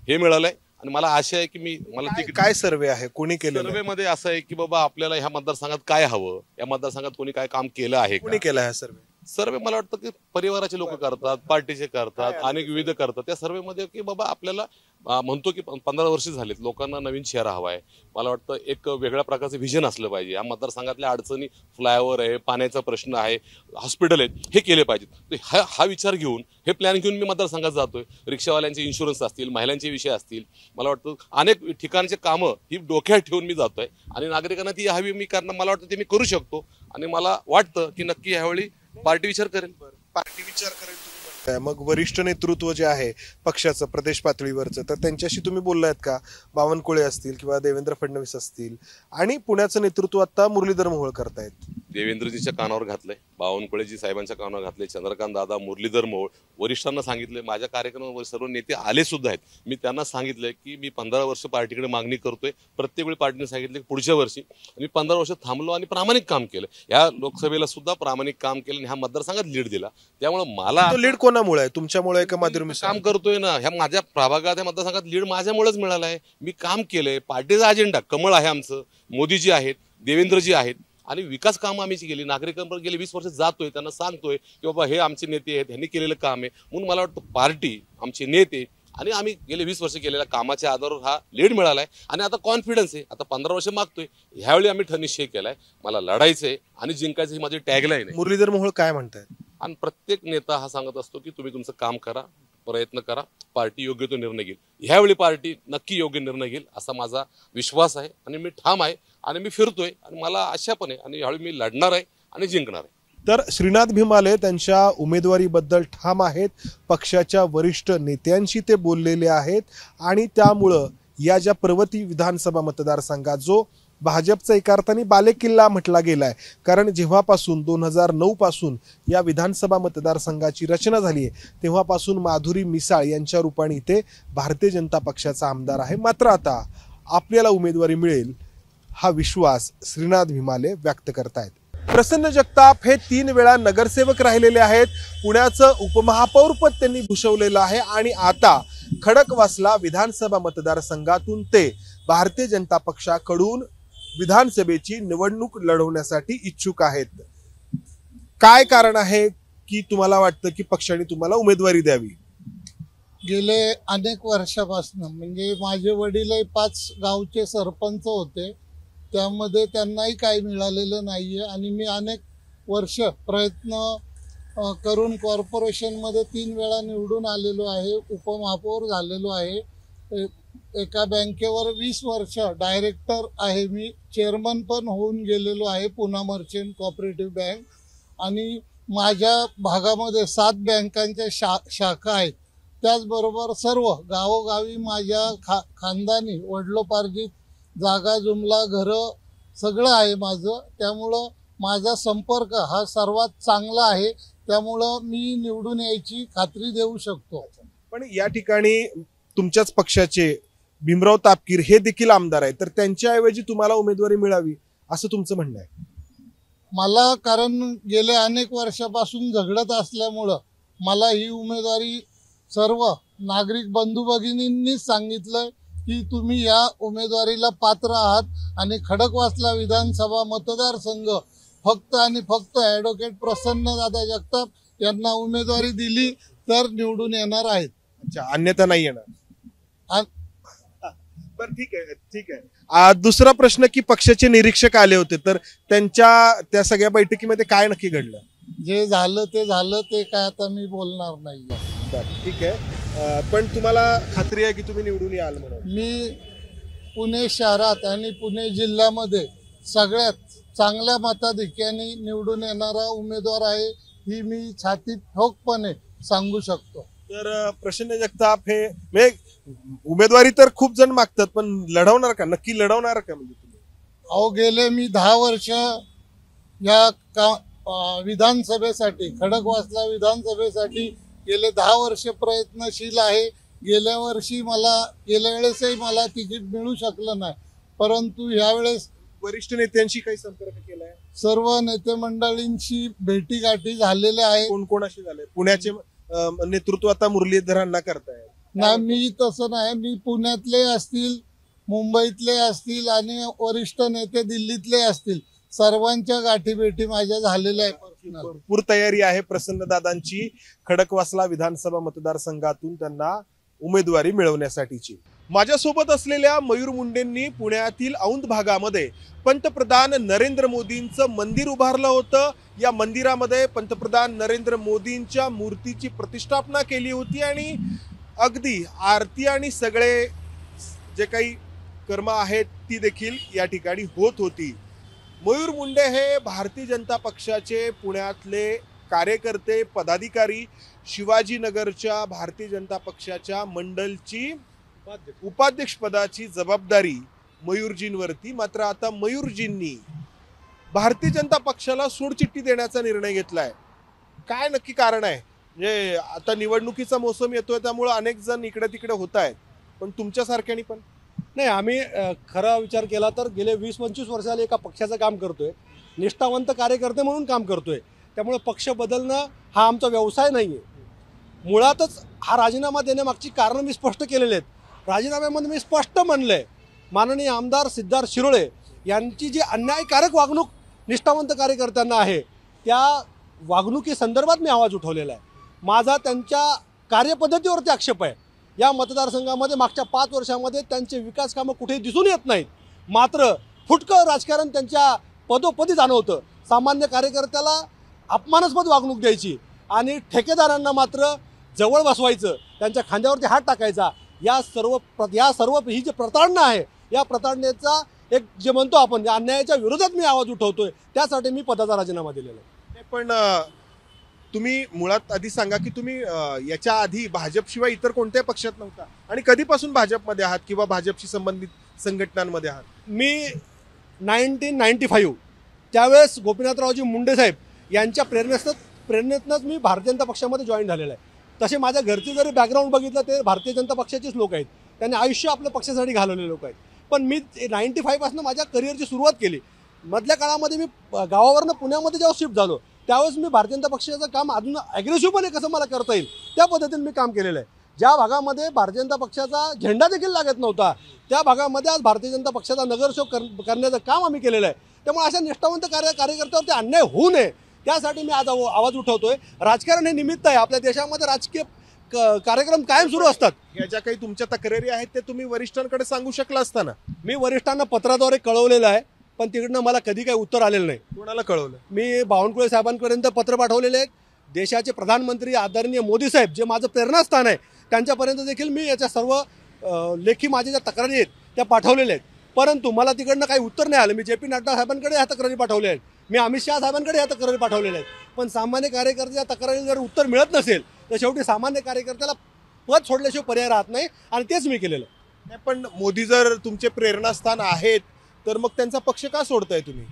[SPEAKER 2] हे मिळालंय आणि मला आशा आहे की मला
[SPEAKER 6] काय सर्वे आहे, कोणी केलं?
[SPEAKER 2] सर्वेमध्ये असं आहे की बाबा आपल्याला ह्या मतदारसंघात काय हवं, या मतदारसंघात कोणी काय काम केलं आहे,
[SPEAKER 6] कोणी केलं हा सर्वे?
[SPEAKER 2] सर्वे मला वाटतं की परिवाराचे लोक करतात, पार्टीचे करतात, अनेक विविध करतात. त्या सर्वेमध्ये की बाबा आपल्याला म्हणतो की 15 वर्ष झालेत, लोकांना नवीन चेहरा हवा आहे. मला वाटतं एक वेगळ्या प्रकारचं व्हिजन असलं पाहिजे. या मतदारसंघातल्या अडचणी, फ्लायओव्हर आहे, पाण्याचा प्रश्न आहे, हॉस्पिटल आहेत, हे केले पाहिजेत. हा विचार घेऊन, हे प्लॅन घेऊन मी मतदारसंघात जातोय. रिक्षावाल्यांचे इन्शुरन्स असतील, महिलांचे विषय असतील, मला वाटतं अनेक ठिकाणचे कामं ही डोक्यात ठेवून मी जातोय आणि नागरिकांना ती हवी मी करणं, मला वाटतं ते मी करू शकतो आणि मला वाटतं की नक्की ह्यावेळी पार्टी विचार करेल.
[SPEAKER 6] पार्टी विचार करेल तुम्ही म्हणताय. मग वरिष्ठ नेतृत्व जे आहे पक्षाचं प्रदेश पातळीवरचं, तर त्यांच्याशी तुम्ही बोललायत का? बावनकुळे असतील किंवा देवेंद्र फडणवीस असतील आणि पुण्याचं नेतृत्व आता मुरलीधर मोहोळ करतायत.
[SPEAKER 2] देवेंद्रजीच्या कानावर घातलंय, बावनकुळेजी साहेबांच्या कानावर घातले, चंद्रकांत दादा, मुरलीधर मोहोळ, वरिष्ठांना सांगितलंय. माझ्या कार्यक्रमावर सर्व नेते आले सुद्धा आहेत. मी त्यांना सांगितलंय की मी 15 वर्ष पार्टीकडे मागणी करतोय. प्रत्येक वेळी पार्टीने सांगितलं की पुढच्या वर्षी. मी 15 वर्ष थांबलो आणि प्रामाणिक काम केलं. या लोकसभेला सुद्धा प्रामाणिक काम केलं आणि ह्या मतदारसंघात लीड दिला. त्यामुळे मला
[SPEAKER 6] लीड कोणामुळे आहे? तुमच्यामुळे का माधुरी
[SPEAKER 2] काम करतोय ना, ह्या माझ्या प्रभागात, ह्या मतदारसंघात लीड माझ्यामुळेच मिळाला आहे. मी काम केलंय, पार्टीचा अजेंडा कमळ आहे आमचं, मोदीजी आहेत, देवेंद्रजी आहेत आणि विकास कामं आम्ही केली. नागरिकांपर्यंत गेले 20 वर्ष जातोय, त्यांना सांगतोय की बाबा हे आमचे नेते आहेत, ह्यांनी केलेलं काम आहे. म्हणून मला वाटतं पार्टी, आमचे नेते आणि आम्ही गेले 20 वर्ष केलेल्या कामाच्या आधारावर हा लीड मिळालाय आणि आता कॉन्फिडन्स आहे. आता 15 वर्ष मागतोय, ह्यावेळी आम्ही निश्चय केलाय, मला लढायचंय आणि जिंकायचं ही माझी टॅगलाईन आहे.
[SPEAKER 6] मुरलीधर मोहोळ काय म्हणतायत?
[SPEAKER 2] आणि प्रत्येक नेता हा सांगत असतो की तुम्ही तुमचं काम करा, प्रयत्न करा, पार्टी योग्य तो निर्णय घेईल. ह्यावेळी पार्टी नक्की योग्य निर्णय घेईल असा माझा विश्वास आहे आणि मी ठाम आहे आणि मी फिरतोय आणि मला आशा पण आहे आणि ह्यावेळी मी लढणार आहे आणि जिंकणार आहे.
[SPEAKER 6] तर श्रीनाथ भीमाले त्यांच्या उमेदवारीबद्दल ठाम आहेत. पक्षाच्या वरिष्ठ नेत्यांशी ते बोललेले आहेत आणि त्यामुळं या ज्या पर्वती विधानसभा मतदारसंघात जो भाजपचा एका अर्थाने बालेकिल्ला म्हटला गेलाय, कारण जेव्हापासून 2009 पासून या विधानसभा मतदारसंघाची रचना झाली आहे तेव्हापासून माधुरी मिसाळ यांच्या रूपाने इथे भारतीय जनता पक्षाचा आमदार आहे. मात्र आता आपल्याला उमेदवारी मिळेल हा विश्वास श्रीनाथ भीमाले व्यक्त करतायत. प्रसन्न जगताप हे 3 वेळा नगरसेवक राहिलेले आहेत. पुण्याचं उपमहापौरपद त्यांनी भूषवलेलं आहे आणि आता खडकवासला विधानसभा मतदारसंघातून ते भारतीय जनता पक्षाकडून विधानसभेची निवडणूक लढवण्यासाठी इच्छुक आहेत. काय कारण आहे की तुम्हाला वाटतं की पक्षाने तुम्हाला उमेदवारी द्यावी?
[SPEAKER 3] गेले अनेक वर्षापासून म्हणजे माझे वडीलही 5 गावचे सरपंच होते, त्यामध्ये त्यांनाही काही मिळालेलं नाहीये आणि मी अनेक वर्ष प्रयत्न करून कॉर्पोरेशनमध्ये 3 वेळा निवडून आलेलो आहे, उपमहापौर झालेलो आहे. एका बँकेवर 20 वर्ष डायरेक्टर आहे मी, चेअरमन पण होऊन गेलेलो आहे पुणा मर्चंट कोऑपरेटिव्ह बँक. आणि माझ्या भागामध्ये 7 बँकांच्या शाखा आहेत. त्याचबरोबर सर्व गावोगावी माझ्या खानदानी वडिलोपार्जित जागा, जुमला, घरं सगळं आहे माझं. त्यामुळं माझा संपर्क हा सर्वात चांगला आहे, त्यामुळं मी निवडून यायची खात्री देऊ शकतो.
[SPEAKER 6] पण या ठिकाणी तुमच्याच पक्षाचे भीमराव तापकीर हे देखील आमदार आहेत, तर त्यांच्याऐवजी तुम्हाला उमेदवारी मिळावी असं तुमचं म्हणणं आहे?
[SPEAKER 3] मला कारण गेले अनेक वर्षापासून झगडत असल्यामुळं मला ही उमेदवारी सर्व नागरिक बंधू भगिनींनीच सांगितलं की तुम्ही या उमेदवारीला पात्र आहात आणि खडकवासला विधानसभा मतदारसंघ फक्त आणि फक्त ॲडव्होकेट प्रसन्नदादा जगताप यांना उमेदवारी दिली तर निवडून येणार आहेत.
[SPEAKER 6] अच्छा, अन्यथा नाही येणार. बरं, ठीक आहे. दुसरा प्रश्न की पक्षाचे निरीक्षक आले होते, तर त्या सगळ्या बैठकीमध्ये काय नक्की घडलं?
[SPEAKER 3] जे झालं ते काय आता मी बोलणार नाही.
[SPEAKER 6] ठीक आहे, पण तुम्हाला खात्री आहे की तुम्ही निवडून याल म्हणून?
[SPEAKER 3] मी पुणे शहरात आणि पुणे जिल्ह्यामध्ये सगळ्यात चांगल्या मताधिक्याने निवडून येणारा उमेदवार आहे ही मी छातीत ठोकपणे सांगू शकतो.
[SPEAKER 6] तर प्रसन्न जगताप हे उमेदवारी तर खूप जण मागतात, पण लढवणार का? नक्की लढवणार का? म्हणजे
[SPEAKER 3] अहो गेले मी 10 वर्ष या विधानसभेसाठी, खडकवासला विधानसभेसाठी गेले 10 वर्ष प्रयत्नशील आहे. गेल्या वेळेसही मला तिकीट मिळू शकलं नाही, परंतु यावेळेस
[SPEAKER 6] वरिष्ठ नेत्यांशी काही संपर्क केलाय?
[SPEAKER 3] सर्व नेते मंडळींशी भेटीगाठी झालेल्या आहे.
[SPEAKER 6] कोण कोणाशी झाले? पुण्याचे नेतृत्व आता मुरलीधरांना करताय?
[SPEAKER 3] नाही, मी तसं नाही. मी पुण्यातले असतील, मुंबईतले असतील आणि वरिष्ठ नेते दिल्लीतले असतील, सर्वांच्या गाठीभेटी माझ्या झालेल्या आहेत.
[SPEAKER 6] भरपूर तयारी आहे प्रसन्नदादांची खडकवासला विधानसभा मतदारसंघातून त्यांना उमेदवारी मिळवण्यासाठीची. माझ्यासोबत असलेल्या मयूर मुंडेंनी पुण्यातील औंध भागामध्ये पंतप्रधान नरेंद्र मोदींचं मंदिर उभारलं होतं. या मंदिरामध्ये पंतप्रधान नरेंद्र मोदींच्या मूर्तीची प्रतिष्ठापना केली होती आणि अगदी आरती आणि सगळे जे काही कर्म आहेत ती देखील या ठिकाणी होत होती. मयूर मुंडे हे भारतीय जनता पक्षाचे पुण्यातले कार्यकर्ते, पदाधिकारी, शिवाजीनगरच्या भारतीय जनता पक्षाच्या मंडलची उपाध्यक्षपदाची जबाबदारी मयूरजींवरती. मात्र आता मयूरजींनी भारतीय जनता पक्षाला सोडचिठ्ठी देण्याचा निर्णय घेतलाय. काय नक्की कारण आहे? म्हणजे आता निवडणुकीचा मोसम येतोय त्यामुळे अनेक जण इकडे तिकडे होत आहेत, पण तुमच्यासारख्यानी पण
[SPEAKER 4] नाही. आम्ही खरा विचार केला तर गेले 20-25 वर्षाला एका पक्षाचं काम करतोय, निष्ठावंत कार्यकर्ते म्हणून काम करतोय. त्यामुळे पक्ष बदलणं हा आमचा व्यवसाय नाही आहे. मुळातच हा राजीनामा देण्यामागची कारणं मी स्पष्ट केलेली आहेत. राजीनाम्यामध्ये मी स्पष्ट म्हणलंय, माननीय आमदार सिद्धार्थ शिरोळे यांची जी अन्यायकारक वागणूक निष्ठावंत कार्यकर्त्यांना आहे त्या वागणुकीसंदर्भात मी आवाज उठवलेला आहे. माझा त्यांच्या कार्यपद्धतीवरती आक्षेप आहे. या मतदारसंघामध्ये मागच्या 5 वर्षामध्ये त्यांचे विकास कामं कुठे दिसून येत नाहीत. मात्र फुटकं राजकारण त्यांच्या पदोपदी जाणवतं. सामान्य कार्यकर्त्याला अपमानास्पद वागणूक द्यायची आणि ठेकेदारांना मात्र जवळ बसवायचं, त्यांच्या खांद्यावरती हात टाकायचा. या सर्व ही जी प्रताडणा आहे, या प्रताडणेचा एक जे म्हणतो आपण या अन्यायाच्या विरोधात मी आवाज उठवतोय. त्यासाठी मी पदाचा राजीनामा दिलेला आहे.
[SPEAKER 6] पण तुम्ही मुळात आधी सांगा की तुम्ही याच्या आधी भाजपशिवाय इतर कोणत्याही पक्षात नव्हता आणि कधीपासून भाजपमध्ये आहात किंवा भाजपशी संबंधित संघटनांमध्ये आहात?
[SPEAKER 4] मी 1995 त्यावेळेस गोपीनाथरावजी मुंडे साहेब यांच्या प्रेरणेतनंच मी भारतीय जनता पक्षामध्ये जॉईन झालेला आहे. तसे माझ्या घरचे जरी बॅकग्राऊंड बघितलं ते भारतीय जनता पक्षाचेच लोक आहेत. त्यांनी आयुष्य आपल्या पक्षासाठी घालवलेले लोक आहेत. पण मी 95 पासून माझ्या करिअरची सुरुवात केली. मधल्या काळामध्ये मी गावावरनं पुण्यामध्ये जेव्हा शिफ्ट झालो त्यावेळेस मी भारतीय जनता पक्षाचं काम अजून ॲग्रेसिव्हपणे कसं मला करता येईल त्या पद्धतीने मी काम केलेलं आहे. ज्या भागामध्ये भारतीय जनता पक्षाचा झेंडा देखील लागत नव्हता त्या भागामध्ये आज भारतीय जनता पक्षाचा नगरसेवक करण्याचं काम आम्ही केलेलं आहे. त्यामुळे अशा निष्ठावंत कार्यकर्त्यावरती अन्याय होऊ नये त्यासाठी मी आज आवाज उठवतोय. राजकारण हे निमित्त आहे. आपल्या देशामध्ये राजकीय कार्यक्रम कायम सुरू असतात.
[SPEAKER 6] या ज्या काही तुमच्या तक्रारी आहेत ते तुम्ही वरिष्ठांकडे सांगू शकला असताना.
[SPEAKER 4] मी वरिष्ठांना पत्राद्वारे कळवलेलं आहे, पण तिकडनं मला कधी काही उत्तर आलेलं नाही.
[SPEAKER 6] कोणाला कळवलं?
[SPEAKER 4] मी बावनकुळे साहेबांपर्यंत पत्र पाठवलेले आहेत. देशाचे प्रधानमंत्री आदरणीय मोदी साहेब जे माझं प्रेरणास्थान आहे त्यांच्यापर्यंत देखील मी याच्या सर्व लेखी माझ्या ज्या तक्रारी आहेत त्या पाठवलेल्या आहेत. परंतु मला तिकडनं काही उत्तर नाही आलं. मी JP नड्डा साहेबांकडे ह्या तक्रारी पाठवल्या आहेत. मी अमित शहा साहेबांकडे ह्या तक्रारी पाठवलेल्या आहेत. पण सामान्य कार्यकर्त्याच्या तक्रारीला जर उत्तर मिळत नसेल तर शेवटी सामान्य कार्यकर्त्याला पद सोडल्याशिवाय पर्याय राहत नाही आणि तेच मी केलेलं आहे.
[SPEAKER 6] पण मोदी जर तुमचे प्रेरणास्थान आहेत तर मग त्यांचा पक्ष का सोडताय तुम्ही?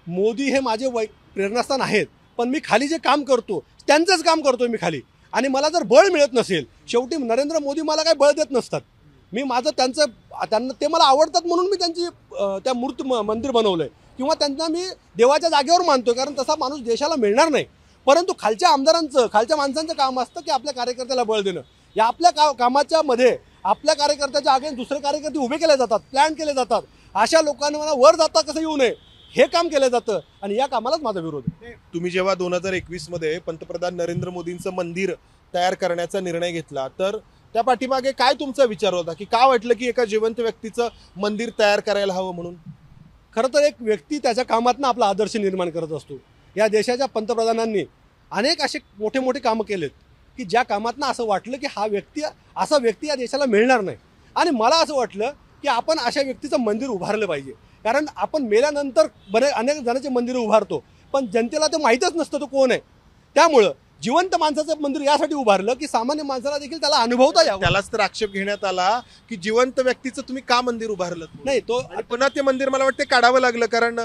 [SPEAKER 4] मोदी हे माझे प्रेरणास्थान आहेत, पण मी खाली जे काम करतो त्यांचंच काम करतोय मी खाली. आणि मला जर बळ मिळत नसेल, शेवटी नरेंद्र मोदी मला काही बळ देत नसतात. मी माझं त्यांना ते मला आवडतात म्हणून मी त्यांची त्या मूर्ती मंदिर बनवलंय किंवा त्यांना मी देवाच्या जागेवर मानतोय, कारण तसा माणूस देशाला मिळणार नाही. परंतु खालच्या आमदारांचं, खालच्या माणसांचं काम असतं की आपल्या कार्यकर्त्याला बळ देणं. या आपल्या कामाच्या मध्ये आपल्या कार्यकर्त्याच्या अगेन्स्ट दुसरे कार्यकर्ते उभे केले जातात, प्लॅन केले जातात. अशा लोकांना मला वर जाता कसं येऊ नये हे काम केलं जातं आणि या कामालाच माझा विरोध आहे.
[SPEAKER 6] तुम्ही जेव्हा 2021 मध्ये पंतप्रधान नरेंद्र मोदींचं मंदिर तयार करण्याचा निर्णय घेतला तर त्या पाठीमागे काय तुमचा विचार होता की का वाटलं की एका जिवंत व्यक्तीचं मंदिर तयार करायला हवं म्हणून?
[SPEAKER 4] खरं तर एक व्यक्ती त्याच्या कामातनं आपला आदर्श निर्माण करत असतो. या देशाच्या पंतप्रधानांनी अनेक असे मोठे मोठे कामं केलेत की ज्या कामातनं असं वाटलं की असा व्यक्ती या देशाला मिळणार नाही. आणि मला असं वाटलं की आपण अशा व्यक्तीचं मंदिर उभारलं पाहिजे. कारण आपण मेल्यानंतर अनेक जणांचे मंदिर उभारतो पण जनतेला ते माहीतच नसतं तो कोण आहे. त्यामुळं जिवंत माणसाचं मंदिर यासाठी उभारलं की सामान्य माणसाला देखील त्याला अनुभवता यावं.
[SPEAKER 6] त्यालाच तर आक्षेप घेण्यात आला की जिवंत व्यक्तीचं तुम्ही का मंदिर उभारलं
[SPEAKER 4] नाही तो
[SPEAKER 6] आणि पुन्हा ते मंदिर मला वाटतं काढावं लागलं कारण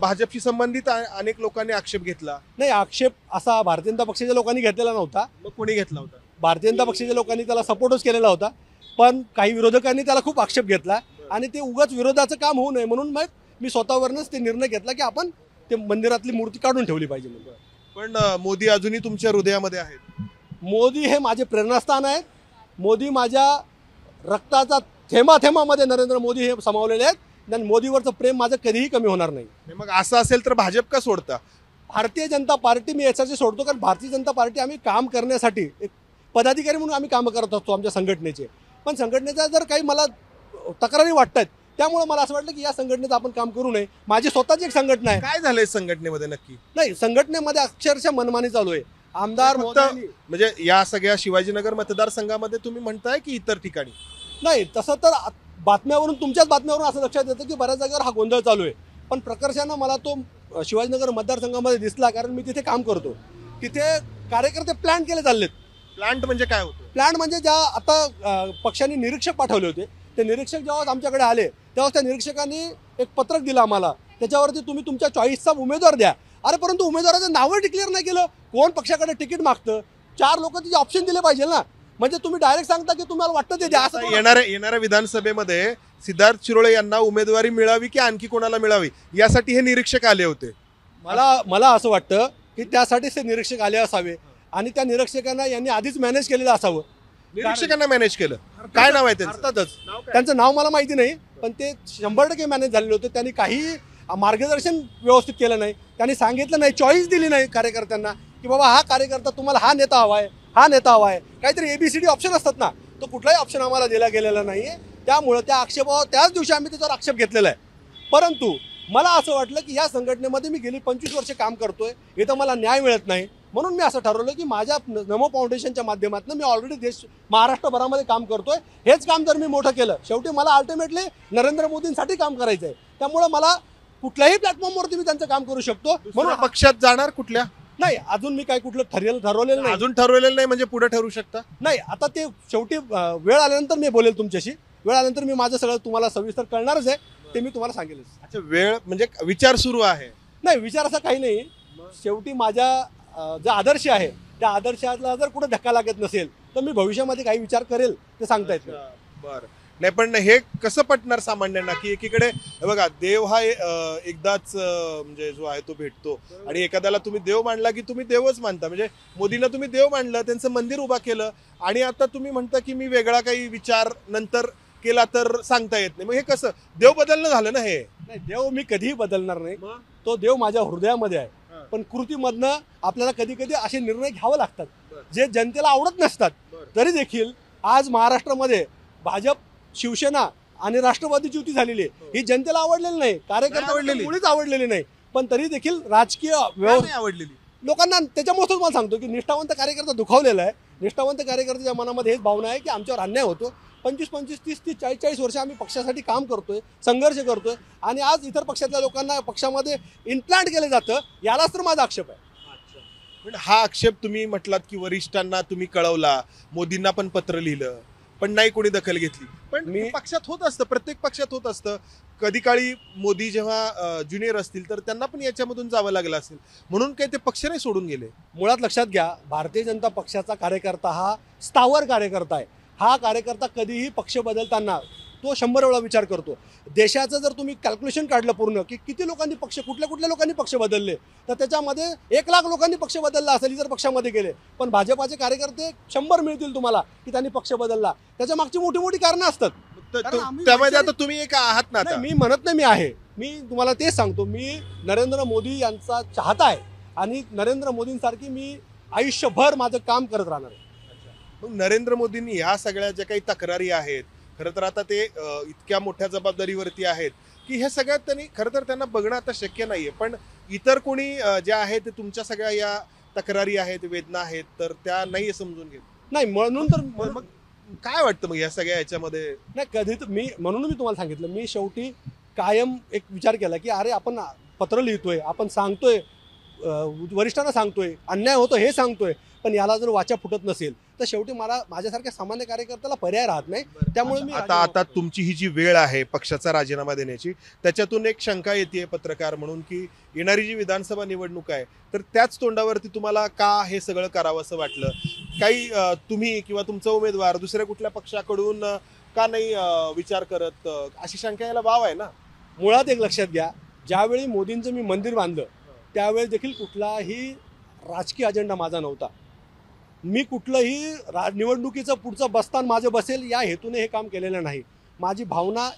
[SPEAKER 6] भाजपशी संबंधित अनेक लोकांनी आक्षेप घेतला.
[SPEAKER 4] नाही, आक्षेप असा भारतीय जनता पक्षाच्या लोकांनी घेतलेला नव्हता.
[SPEAKER 6] मग कोणी घेतला होता?
[SPEAKER 4] भारतीय जनता पक्षाच्या लोकांनी त्याला सपोर्टच केलेला होता, पण काही विरोधकांनी त्याला खूप आक्षेप घेतला आणि ते उगाच विरोधाचं काम होऊ नये म्हणून मग मी स्वतःवरूनच ते निर्णय घेतला की आपण ते मंदिरातली मूर्ती काढून ठेवली पाहिजे म्हणून.
[SPEAKER 6] पण मोदी अजूनही तुमच्या हृदयामध्ये आहेत.
[SPEAKER 4] मोदी हे माझे प्रेरणास्थान आहेत. मोदी माझ्या रक्ताचा थेंबाथेंबामध्ये नरेंद्र मोदी हे समावलेले आहेत आणि मोदीवरचं प्रेम माझं कधीही कमी होणार नाही.
[SPEAKER 6] मग असं असेल तर भाजप का सोडता?
[SPEAKER 4] भारतीय जनता पार्टी मी याच्यासाठी सोडतो कारण भारतीय जनता पार्टी आम्ही काम करण्यासाठी एक पदाधिकारी म्हणून आम्ही कामं करत असतो आमच्या संघटनेचे. पण संघटनेचा जर काही मला तक्रारी वाटतात त्यामुळे मला असं वाटलं की या संघटनेचं आपण काम करू नये. माझी स्वतःची एक संघटना आहे.
[SPEAKER 6] काय झालंय संघटनेमध्ये नक्की?
[SPEAKER 4] नाही, संघटनेमध्ये अक्षरशः मनमानी चालू आहे. आमदार मोदी
[SPEAKER 6] म्हणजे या सगळ्या शिवाजीनगर मतदारसंघामध्ये तुम्ही म्हणताय की इतर ठिकाणी?
[SPEAKER 4] नाही, तसं तर बातम्यावरून तुमच्याच बातम्यावरून असं लक्षात येतं की बऱ्याच जागेवर हा गोंधळ चालू आहे. पण प्रकर्षानं मला तो शिवाजीनगर मतदारसंघामध्ये दिसला कारण मी तिथे काम करतो. तिथे कार्यकर्ते प्लॅन केले चाललेत.
[SPEAKER 6] प्लांट म्हणजे काय होतं?
[SPEAKER 4] प्लॅन म्हणजे ज्या आता पक्षाने निरीक्षक पाठवले होते ते निरीक्षक जेव्हा आमच्याकडे आले तेव्हा त्या निरीक्षकांनी एक पत्रक दिलं आम्हाला. त्याच्यावरती तुम्ही तुमच्या चॉईसचा उमेदवार द्या. अरे परंतु उमेदवाराचं नावं डिक्लेअर नाही केलं. कोण पक्षाकडे तिकीट मागतं? 4 लोक तिचे ऑप्शन दिले पाहिजे ना. म्हणजे तुम्ही डायरेक्ट सांगता की तुम्हाला वाटतं ते द्या असं थोडं.
[SPEAKER 6] येणाऱ्या विधानसभेमध्ये सिद्धार्थ शिरोळे यांना उमेदवारी मिळावी की आणखी कोणाला मिळावी यासाठी हे निरीक्षक आले होते.
[SPEAKER 4] मला असं वाटतं की त्यासाठीच ते निरीक्षक आले असावे आणि त्या निरीक्षकांना यांनी आधीच मॅनेज केलेलं असावं.
[SPEAKER 6] निरीक्षकांना मॅनेज केलं. काय नाव आहे त्यांचं?
[SPEAKER 4] अर्थातच त्यांचं नाव मला माहिती नाही पण ते 100% मॅनेज झालेले होते. त्यांनी काही मार्गदर्शन व्यवस्थित केलं नाही. त्यांनी सांगितलं नाही, चॉईस दिली नाही कार्यकर्त्यांना की बाबा हा कार्यकर्ता तुम्हाला हा नेता हवा आहे, हा नेता हवा आहे. काहीतरी ABCD ऑप्शन असतात ना, तो कुठलाही ऑप्शन आम्हाला दिला गेलेला नाही आहे. त्यामुळं त्या आक्षेपावर त्याच दिवशी आम्ही त्याच्यावर आक्षेप घेतलेला आहे. परंतु मला असं वाटलं की या संघटनेमध्ये मी गेली 25 वर्ष काम करतोय, इथं मला न्याय मिळत नाही. म्हणून मी असं ठरवलं की माझ्या नमो फाउंडेशनच्या माध्यमातून मी ऑलरेडी महाराष्ट्रभरामध्ये काम करतोय. हेच काम जर मी मोठं केलं, शेवटी मला अल्टिमेटली नरेंद्र मोदींसाठी काम करायचं आहे. त्यामुळे मला कुठल्याही प्लॅटफॉर्मवरती मी त्यांचं काम करू शकतो.
[SPEAKER 6] म्हणून पक्षात जाणार कुठल्या?
[SPEAKER 4] नाही, अजून मी काय कुठलं ठरवलेलं नाही.
[SPEAKER 6] अजून ठरवलेलं नाही म्हणजे पुढे ठरू शकता?
[SPEAKER 4] नाही, आता ते शेवटी वेळ आल्यानंतर मी बोलेल तुमच्याशी. वेळ आल्यानंतर मी माझं सगळं तुम्हाला सविस्तर कळणारच आहे, ते मी तुम्हाला सांगेलच.
[SPEAKER 6] अच्छा, वेळ म्हणजे विचार सुरू आहे?
[SPEAKER 4] नाही, विचार असा काही नाही. शेवटी माझ्या जे आदर्श आहे त्या आदर्शाला जर कुठे धक्का लागत नसेल तर मी भविष्यामध्ये काही विचार करेल ते सांगता येत नाही.
[SPEAKER 6] बरं. नाही पण हे कसं पटणार सामान्यांना की एकीकडे बघा देव हा एकदाच म्हणजे जो आहे तो भेटतो आणि एखाद्याला तुम्ही देव मानला की तुम्ही देवच मानता. म्हणजे मोदींना तुम्ही देव मानलं, त्यांचं मंदिर उभा केलं आणि आता तुम्ही म्हणता की मी वेगळा काही विचार नंतर केला तर सांगता येत नाही. मग हे कसं देव बदलणं झालं ना? हे
[SPEAKER 4] नाही, देव मी कधीही बदलणार नाही. तो देव माझ्या हृदयामध्ये आहे. पण कृतीमधनं आपल्याला कधी कधी असे निर्णय घ्यावे लागतात जे जनतेला आवडत नसतात. तरी देखील आज महाराष्ट्रामध्ये भाजप, शिवसेना आणि राष्ट्रवादीची युती झालेली आहे. ही जनतेला आवडलेली नाही, कार्यकर्त्यांना मुळीच आवडलेली नाही. पण तरी देखील राजकीय व्यवस्था
[SPEAKER 6] आवडलेली
[SPEAKER 4] लोकांना. त्याच्यामुळे तुम्हाला सांगतो की निष्ठावंत कार्यकर्ता दुखावलेला आहे. निष्ठावंत कार्यकर्त्याच्या मनामध्ये हेच भावना आहे की आमच्यावर अन्याय होतो. 25-25, 30-30, 40-40 वर्ष आम्ही पक्षासाठी काम करतोय, संघर्ष करतोय आणि आज इतर पक्षातल्या लोकांना पक्षामध्ये इम्प्लांट केलं जातं. यालाच तर माझा आक्षेप आहे.
[SPEAKER 6] पण हा आक्षेप तुम्ही म्हटलात की वरिष्ठांना तुम्ही कळवला, मोदींना पण पत्र लिहिलं, पण नाही कोणी दखल घेतली. पण मी पक्षात होत असतं, प्रत्येक पक्षात होत असतं. कधी काळी मोदी जेव्हा ज्युनियर असतील तर त्यांना पण याच्यामधून जावं लागलं असेल म्हणून काही ते पक्ष नाही सोडून गेले.
[SPEAKER 4] मुळात लक्षात घ्या, भारतीय जनता पक्षाचा कार्यकर्ता हा स्थावर कार्यकर्ता आहे. हा कार्यकर्ता कधीही पक्ष बदलताना तो 100 वेळा विचार करतो. देशाचं जर तुम्ही कॅल्क्युलेशन काढलं पूर्ण की किती लोकांनी पक्ष, कुठल्या लोकांनी पक्ष बदलले तर त्याच्यामध्ये 1 लाख लोकांनी पक्ष बदलला असेल इतर पक्षामध्ये गेले. पण भाजपाचे कार्यकर्ते 100 मिळतील तुम्हाला की त्यांनी पक्ष बदलला. त्याच्या मागची मोठी मोठी कारणं असतात.
[SPEAKER 6] त्यामध्ये आता तुम्ही एक आहात ना?
[SPEAKER 4] मी म्हणत नाही मी आहे. मी तुम्हाला तेच सांगतो, मी नरेंद्र मोदी यांचा चाहता आहे आणि नरेंद्र मोदींसारखी मी आयुष्यभर माझं काम करत राहणार आहे.
[SPEAKER 6] नरेंद्र मोदींनी ह्या सगळ्या ज्या काही तक्रारी आहेत, खरं तर आता ते इतक्या मोठ्या जबाबदारीवरती आहेत की हे सगळ्यात त्यांनी खरं तर त्यांना बघणं आता शक्य नाहीये. पण इतर कोणी ज्या आहेत ते तुमच्या सगळ्या या तक्रारी आहेत, वेदना आहेत तर त्या नाही समजून घेत.
[SPEAKER 4] नाही म्हणून तर
[SPEAKER 6] मग काय वाटतं मग या सगळ्या याच्यामध्ये?
[SPEAKER 4] नाही, कधी म्हणून मी तुम्हाला सांगितलं, मी शेवटी कायम एक विचार केला की अरे आपण पत्र लिहितोय, आपण सांगतोय, वरिष्ठांना सांगतोय, अन्याय होतो हे सांगतोय, पण याला जर वाचा फुटत नसेल तर शेवटी मला माझ्यासारख्या सामान्य कार्यकर्त्याला पर्याय राहत नाही. त्यामुळे मी
[SPEAKER 6] आता तुमची ही जी वेळ आहे पक्षाचा राजीनामा देण्याची, त्याच्यातून एक शंका येते पत्रकार म्हणून की येणारी जी विधानसभा निवडणूक आहे तर त्याच तोंडावरती तुम्हाला का हे सगळं करावं असं वाटलं? काही तुम्ही किंवा तुमचा उमेदवार दुसऱ्या कुठल्या पक्षाकडून का नाही विचार करत, अशी शंका यायला वाव आहे ना?
[SPEAKER 4] मुळात एक लक्षात घ्या, ज्यावेळी मोदींचं मी मंदिर बांधलं त्यावेळेस देखील कुठलाही राजकीय अजेंडा माझा नव्हता. मी कुठलंही निवडणुकीचं पुढचं बस्तान माझं बसेल या हेतूने हे काम केलेलं नाही. माझी भावना,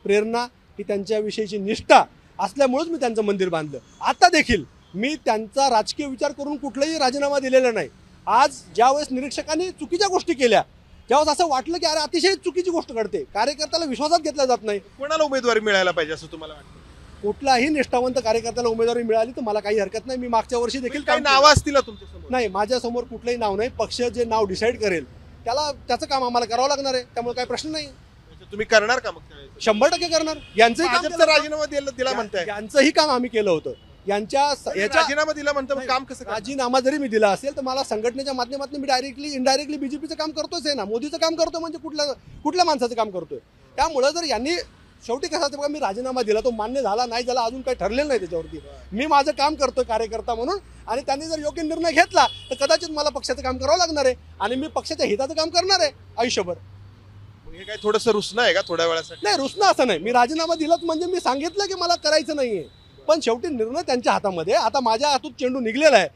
[SPEAKER 4] प्रेरणा ही त्यांच्याविषयीची निष्ठा असल्यामुळेच मी त्यांचं मंदिर बांधलं. आता देखील मी त्यांचा राजकीय विचार करून कुठलाही राजीनामा दिलेला नाही. आज ज्यावेळेस निरीक्षकांनी चुकीच्या गोष्टी केल्या, ज्यावेळेस असं वाटलं की अरे अतिशय चुकीची गोष्ट घडते, कार्यकर्त्याला विश्वासात घेतला जात नाही,
[SPEAKER 6] कोणाला उमेदवारी मिळायला पाहिजे असं तुम्हाला वाटतं?
[SPEAKER 4] कुठलाही निष्ठावंत कार्यकर्त्याला उमेदवारी मिळाली तर मला काही हरकत नाही. मी मागच्या वर्षी देखील
[SPEAKER 6] काही नावं असतील तुमच्या समोर?
[SPEAKER 4] नाही, माझ्यासमोर कुठलंही नाव नाही. पक्ष जे नाव डिसाईड करेल त्याचं काम आम्हाला करावं लागणार आहे, त्यामुळे काही प्रश्न नाही.
[SPEAKER 6] तुम्ही करणार का मग?
[SPEAKER 4] 100% करणार. यांचंही काम
[SPEAKER 6] भाजपचा राजीनामा दिला म्हणताय?
[SPEAKER 4] यांचंही काम आम्ही केलं होतं. याच्या
[SPEAKER 6] राजीनामा दिला म्हणता, मग काम कसं?
[SPEAKER 4] राजीनामा जरी मी दिला असेल तर मला संघटनेच्या माध्यमातून मी डायरेक्टली इनडायरेक्टली बीजेपीचं काम करतोच आहे ना. मोदीचं काम करतो म्हणजे कुठल्या माणसाचं काम करतोय. त्यामुळं जर यांनी शेवटी कसं असतं बघा, मी राजीनामा दिला, तो मान्य झाला नाही झाला अजून काही ठरलेलं नाही त्याच्यावरती. मी माझं काम करतोय कार्यकर्ता म्हणून, आणि त्यांनी जर योग्य निर्णय घेतला तर कदाचित मला पक्षाचं काम करावं लागणार आहे आणि मी पक्षाच्या हिताचं काम करणार आहे आयुष्यभर.
[SPEAKER 6] हे काय थोडंसं रुसणं आहे का थोड्या वेळासाठी?
[SPEAKER 4] नाही, रुसणं असं नाही. मी राजीनामा दिलाच म्हणजे मी सांगितलं की मला करायचं नाहीये, पण शेवटी निर्णय त्यांच्या हातामध्ये. आता माझ्या हातून चेंडू निघलेला आहे,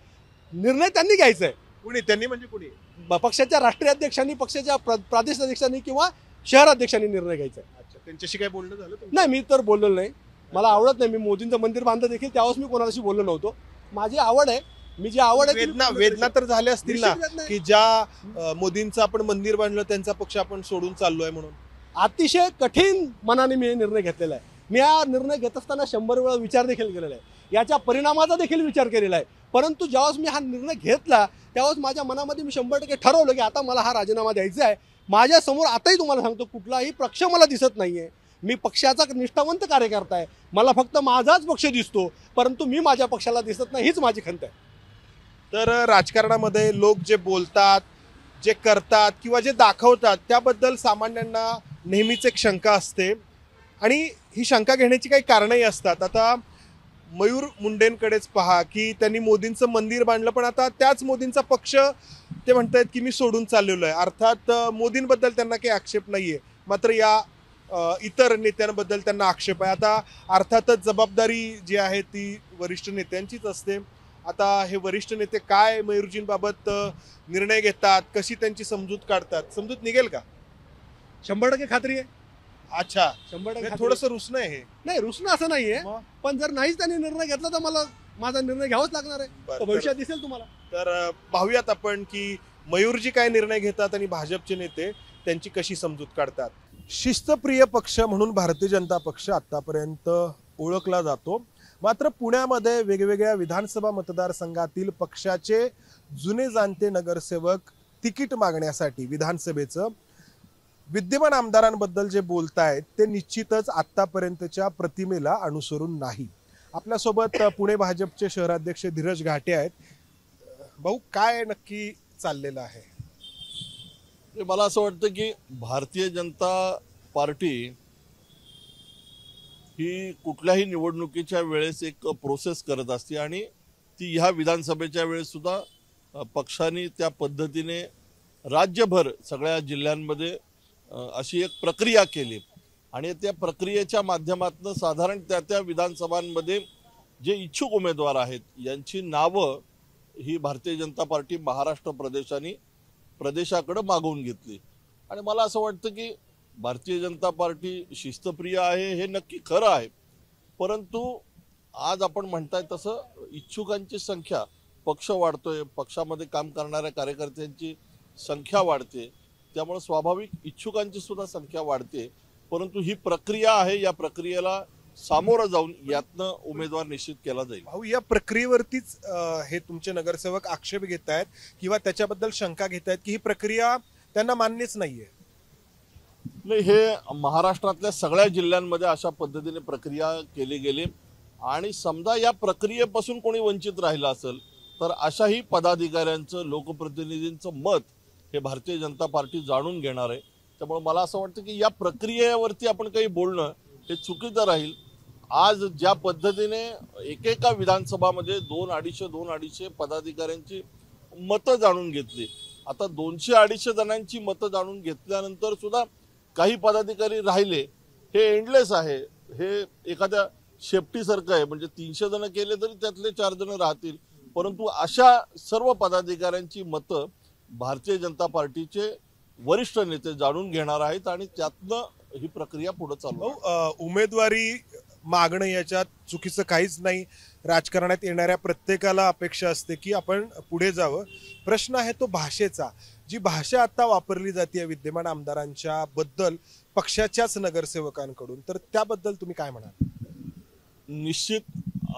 [SPEAKER 4] निर्णय त्यांनी घ्यायचा आहे.
[SPEAKER 6] कुणी? त्यांनी म्हणजे कुणी?
[SPEAKER 4] पक्षाच्या राष्ट्रीय अध्यक्षांनी, पक्षाच्या प्रादेशिक अध्यक्षांनी किंवा शहर अध्यक्षांनी निर्णय घ्यायचा आहे.
[SPEAKER 6] त्यांच्याशी काय बोलणं झालं?
[SPEAKER 4] नाही, मी तर बोललो नाही. मला आवडत नाही. मी मोदींचं मंदिर बांधलं देखील त्यावेळेस मी कोणाशी बोललो नव्हतो. माझी आवड आहे, मी जी आवड आहे
[SPEAKER 6] वेदना तर झाल्या असतील ना की ज्या मोदींचं आपण मंदिर बांधलं त्यांचा पक्ष आपण सोडून चाललोय म्हणून.
[SPEAKER 4] अतिशय कठीण मनाने मी हे निर्णय घेतलेला आहे. मी हा निर्णय घेत असताना 100 वेळा विचार देखील केलेला आहे, याच्या परिणामाचा देखील विचार केलेला आहे. परंतु ज्यावेळेस मी हा निर्णय घेतला त्यावेळेस माझ्या मनामध्ये मी 100% ठरवलं की आता मला हा राजीनामा द्यायचा आहे. माझ्या समोर आताही तुम्हाला सांगतो कुठलाही पक्ष मला दिसत नाहीये. मी पक्षाचा निष्ठावंत कार्यकर्ता आहे, मला फक्त माझाच पक्ष दिसतो, परंतु मी माझ्या पक्षाला दिसत नाही, हीच माझी खंत आहे.
[SPEAKER 6] तर राजकारणामध्ये लोक जे बोलतात, जे करतात किंवा जे दाखवतात त्याबद्दल सामान्यांना नेहमीच एक शंका असते आणि ही शंका घेण्याची काही कारणंही असतात. आता मयूर मुंडेंकडेच पहा की त्यांनी मोदींचं मंदिर बांधलं, पण आता त्याच मोदींचा पक्ष ते म्हणतायत की मी सोडून चाललेलो आहे. अर्थात मोदींबद्दल त्यांना काही आक्षेप नाहीये, मात्र या इतर नेत्यांबद्दल त्यांना आक्षेप आहे. आता अर्थातच जबाबदारी जी आहे ती वरिष्ठ नेत्यांचीच असते. आता हे वरिष्ठ नेते काय मयूरजींबाबत निर्णय घेतात, कशी त्यांची समजूत काढतात, समजूत निघेल का?
[SPEAKER 4] 100% खात्री आहे.
[SPEAKER 6] अच्छा,
[SPEAKER 4] 100%
[SPEAKER 6] थोडंसं रुसणं आहे हे.
[SPEAKER 4] नाही, रुसणं असं नाहीये, पण जर नाहीच त्यांनी निर्णय घेतला तर मला माझा निर्णय घ्यावाच लागणार आहे. भविष्यात दिसेल तुम्हाला.
[SPEAKER 6] तर पाहूयात आपण की मयूरजी काय निर्णय घेतात आणि भाजपचे नेते त्यांची कशी समजूत काढतात. शिस्तप्रिय पक्ष म्हणून भारतीय जनता पक्ष आतापर्यंत ओळखला जातो. मात्र पुण्यामध्ये वेगवेगळ्या विधानसभा मतदारसंघातील पक्षाचे जुने जाणते नगरसेवक तिकीट मागण्यासाठी विधानसभेचं विद्यमान आमदारांबद्दल जे बोलतायत ते निश्चितच आतापर्यंतच्या प्रतिमेला अनुसरून नाही. आपल्यासोबत पुणे भाजपचे शहराध्यक्ष धीरज घाटे आहेत. भाऊ, काय नक्की चाललेलं आहे?
[SPEAKER 5] मला असं वाटतं की भारतीय जनता पार्टी ही कुठल्याही निवडणुकीच्या वेळेस एक प्रोसेस करत असते आणि ती ह्या विधानसभेच्या वेळेस सुद्धा पक्षाने त्या पद्धतीने राज्यभर सगळ्या जिल्ह्यांमध्ये अशी एक प्रक्रिया केली आणि त्या प्रक्रियेच्या माध्यमातून साधारण त्या विधानसभांमध्ये जे इच्छुक उमेदवार आहेत यांची नावं ही भारतीय जनता पार्टी महाराष्ट्र प्रदेशाकडे मागवून घेतली. आणि मला असं वाटतं की भारतीय जनता पार्टी शिस्तप्रिय आहे हे नक्की खरं आहे, परंतु आज आपण म्हणताय तसं इच्छुकांची संख्या, पक्ष वाढतोय, पक्षामध्ये काम करणाऱ्या कार्यकर्त्यांची संख्या वाढते, त्यामुळे स्वाभाविक इच्छुकांची सुद्धा संख्या वाढते. परंतु ही प्रक्रिया आहे, या प्रक्रियेला सामोरं जाऊन यातनं उमेदवार निश्चित केला जाईल.
[SPEAKER 6] भाऊ, या प्रक्रियेवरतीच हे तुमचे नगरसेवक आक्षेप घेत आहेत किंवा त्याच्याबद्दल शंका घेत आहेत की ही प्रक्रिया त्यांना मान्यच नाहीये?
[SPEAKER 5] नाही, हे महाराष्ट्रातल्या सगळ्या जिल्ह्यांमध्ये अशा पद्धतीने प्रक्रिया केली गेली आणि समजा या प्रक्रियेपासून कोणी वंचित राहिला असेल तर अशाही पदाधिकाऱ्यांचं लोकप्रतिनिधींचं मत हे भारतीय जनता पार्टी जाणून घेणार आहे. त्यामुळे मला असं वाटतं की या प्रक्रियेवरती आपण काही बोलणं हे चुकीचं राहील. आज ज्या पद्धतीने एकेका विधानसभामध्ये 200-250 पदाधिकाऱ्यांची मतं जाणून घेतली. आता 200-250 जणांची मतं जाणून घेतल्यानंतर सुद्धा काही पदाधिकारी राहिले, हे एंडलेस आहे. हे एखाद्या शेपटीसारखं आहे. म्हणजे 300 जण केले तरी त्यातले 4 जण राहतील. परंतु अशा सर्व पदाधिकाऱ्यांची मतं भारतीय जनता पार्टीचे वरिष्ठ नेते जाणून घेणार आहेत आणि त्यातनं ही प्रक्रिया पुढे चालू आहे.
[SPEAKER 6] उमेदवारी मागणं याच्यात चुकीचं काहीच नाही. राजकारणात येणाऱ्या प्रत्येकाला अपेक्षा असते की आपण पुढे जावं. प्रश्न आहे तो भाषेचा. जी भाषा आता वापरली जाते विद्यमान आमदारांच्या बद्दल पक्षाच्याच नगरसेवकांकडून, तर त्याबद्दल तुम्ही काय म्हणाल?
[SPEAKER 5] निश्चित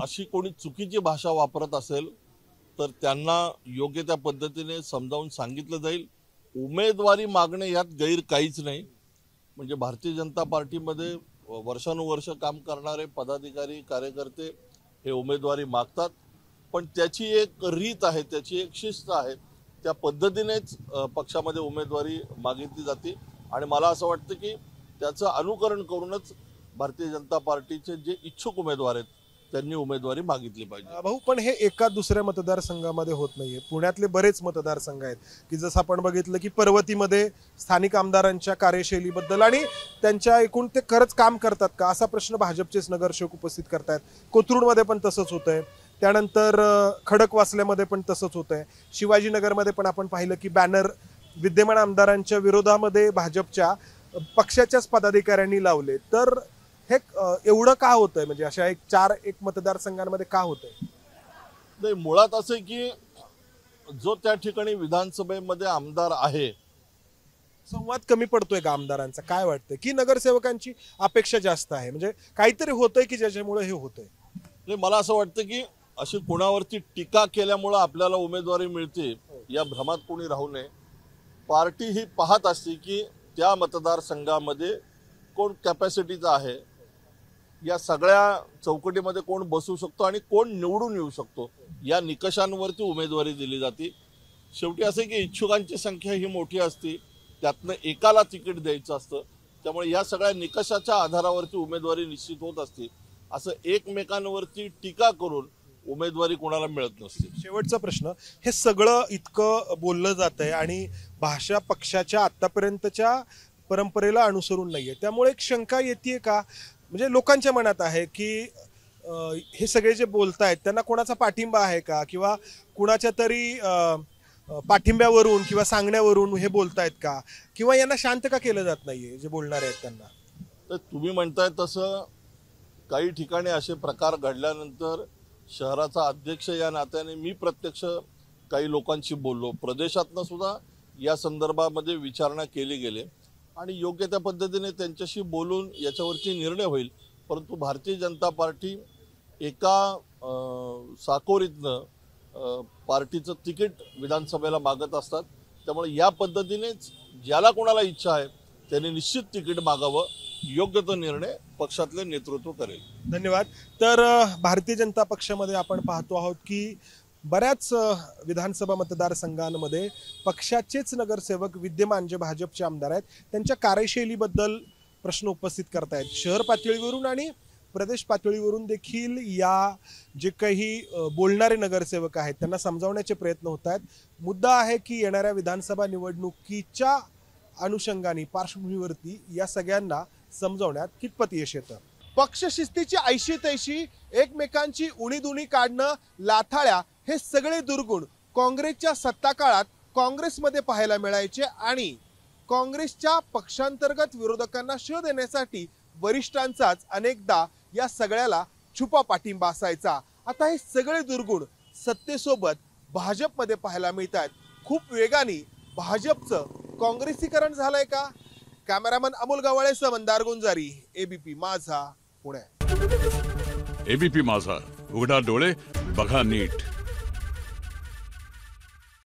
[SPEAKER 5] अशी कोणी चुकीची भाषा वापरत असेल तर त्यांना योग्य त्या पद्धतीने समजावून सांगितलं जाईल. उमेदवारी मागणे यात गैर काहीच नाही. म्हणजे भारतीय जनता पार्टीमध्ये वर्षानुवर्ष काम करणारे पदाधिकारी कार्यकर्ते हे उमेदवारी मागतात, पण त्याची एक रीत आहे, त्याची एक शिस्त आहे. त्या पद्धतीनेच पक्षामध्ये उमेदवारी मागितली जाते आणि मला असं वाटतं की त्याचं अनुकरण करूनच भारतीय जनता पार्टीचे जे इच्छुक उमेदवार आहेत त्यांनी उमेदवारी मागितली पाहिजे.
[SPEAKER 6] भाऊ, पण हे एका दुसऱ्या मतदारसंघामध्ये होत नाहीये. पुण्यातले बरेच मतदारसंघ आहेत की जसं आपण बघितलं की पर्वतीमध्ये स्थानिक आमदारांच्या कार्यशैलीबद्दल आणि त्यांच्या एकूण ते खरंच काम करतात का असा प्रश्न भाजपचेच नगरसेवक उपस्थित करतायत. कोथरूडमध्ये पण तसंच होतंय. त्यानंतर खडकवासल्यामध्ये पण तसंच होतंय. शिवाजीनगरमध्ये पण आपण पाहिलं की बॅनर विद्यमान आमदारांच्या विरोधामध्ये भाजपच्या पक्षाच्याच पदाधिकाऱ्यांनी लावले. तर हे एवढं का होतंय? म्हणजे अशा 4 मतदारसंघांमध्ये का होतंय?
[SPEAKER 5] नाही, मुळात असं की जो त्या ठिकाणी विधानसभेमध्ये आमदार आहे,
[SPEAKER 6] संवाद कमी पडतोय का आमदारांचा? काय वाटतंय की नगरसेवकांची अपेक्षा जास्त आहे? म्हणजे काहीतरी होतंय की ज्याच्यामुळे हे होतंय?
[SPEAKER 5] नाही, मला असं वाटतं की अशी कोणावरती टीका केल्यामुळं आपल्याला उमेदवारी मिळते या भ्रमात कोणी राहू नये. पार्टी ही पाहत असते की त्या मतदारसंघामध्ये कोण कॅपॅसिटीचा आहे, या सगळ्या चौकटीमध्ये कोण बसू शकतो आणि कोण निवडून येऊ शकतो, या निकषांवरती उमेदवारी दिली जाते. शेवटी असे की इच्छुकांची संख्या ही मोठी असते, त्यातनं एकाला तिकीट द्यायचं असतं. त्यामुळे या सगळ्या निकषाच्या आधारावरती उमेदवारी निश्चित होत असते. असं एकमेकांवरती टीका करून उमेदवारी कोणाला मिळत नसते.
[SPEAKER 6] शेवटचा प्रश्न, हे सगळं इतकं बोललं जात आहे आणि भाषा पक्षाच्या आतापर्यंतच्या परंपरेला अनुसरून नाहीये, त्यामुळे एक शंका येते का? म्हणजे लोकांच्या मनात आहे की हे सगळे जे बोलतायत त्यांना कोणाचा पाठिंबा आहे का, किंवा कुणाच्या तरी पाठिंब्यावरून किंवा सांगण्यावरून हे बोलतायत का, किंवा यांना शांत का केलं जात नाहीये जे बोलणारे आहेत त्यांना?
[SPEAKER 5] तर तुम्ही म्हणताय तसं काही ठिकाणी असे प्रकार घडल्यानंतर शहराचा अध्यक्ष या नात्याने मी प्रत्यक्ष काही लोकांशी बोललो. प्रदेशातनं सुद्धा या संदर्भामध्ये विचारणा केली गेली आणि योग्य त्या पद्धतीने त्यांच्याशी बोलून याच्यावरती निर्णय होईल. परंतु भारतीय जनता पार्टी एका साकोरीतनं पार्टीचं तिकीट विधानसभेला मागत असतात. त्यामुळे या पद्धतीनेच ज्याला कोणाला इच्छा आहे त्यांनी निश्चित तिकीट मागावं. योग्य तो निर्णय पक्षातले नेतृत्व करेल.
[SPEAKER 6] धन्यवाद. तर भारतीय जनता पक्षामध्ये आपण पाहतो आहोत की बऱ्याच विधानसभा मतदारसंघांमध्ये पक्षाचेच नगरसेवक विद्यमान जे भाजपचे आमदार आहेत त्यांच्या कार्यशैलीबद्दल प्रश्न उपस्थित करतायत. शहर पातळीवरून आणि प्रदेश पातळीवरून देखील या जे काही बोलणारे नगरसेवक आहेत त्यांना समजावण्याचे प्रयत्न होत आहेत. मुद्दा आहे की येणाऱ्या विधानसभा निवडणुकीच्या अनुषंगाने पार्श्वभूमीवरती या सगळ्यांना समजावण्यात कितपत यश येतं. पक्षशिस्तीची ऐशी तैशी, एकमेकांची उणीधुणी काढणं, लाथाळ्या, हे सगळे दुर्गुण काँग्रेसच्या सत्ता काळात काँग्रेसमध्ये पाहायला मिळायचे आणि काँग्रेसच्या पक्षांतर्गत विरोधकांना शह देण्यासाठी वरिष्ठांचाच अनेकदा या सगळ्याला छुपा पाठिंबा असायचा. आता हे सगळे दुर्गुण सत्तेसोबत भाजपमध्ये पाहायला मिळतात. खूप वेगाने भाजपचं काँग्रेसीकरण झालंय का? कॅमेरामन अमोल गवाळेसह मंदार गुंजारी, एबीपी माझा, पुणे.
[SPEAKER 8] एबीपी माझा, उघडा डोळे बघा नीट.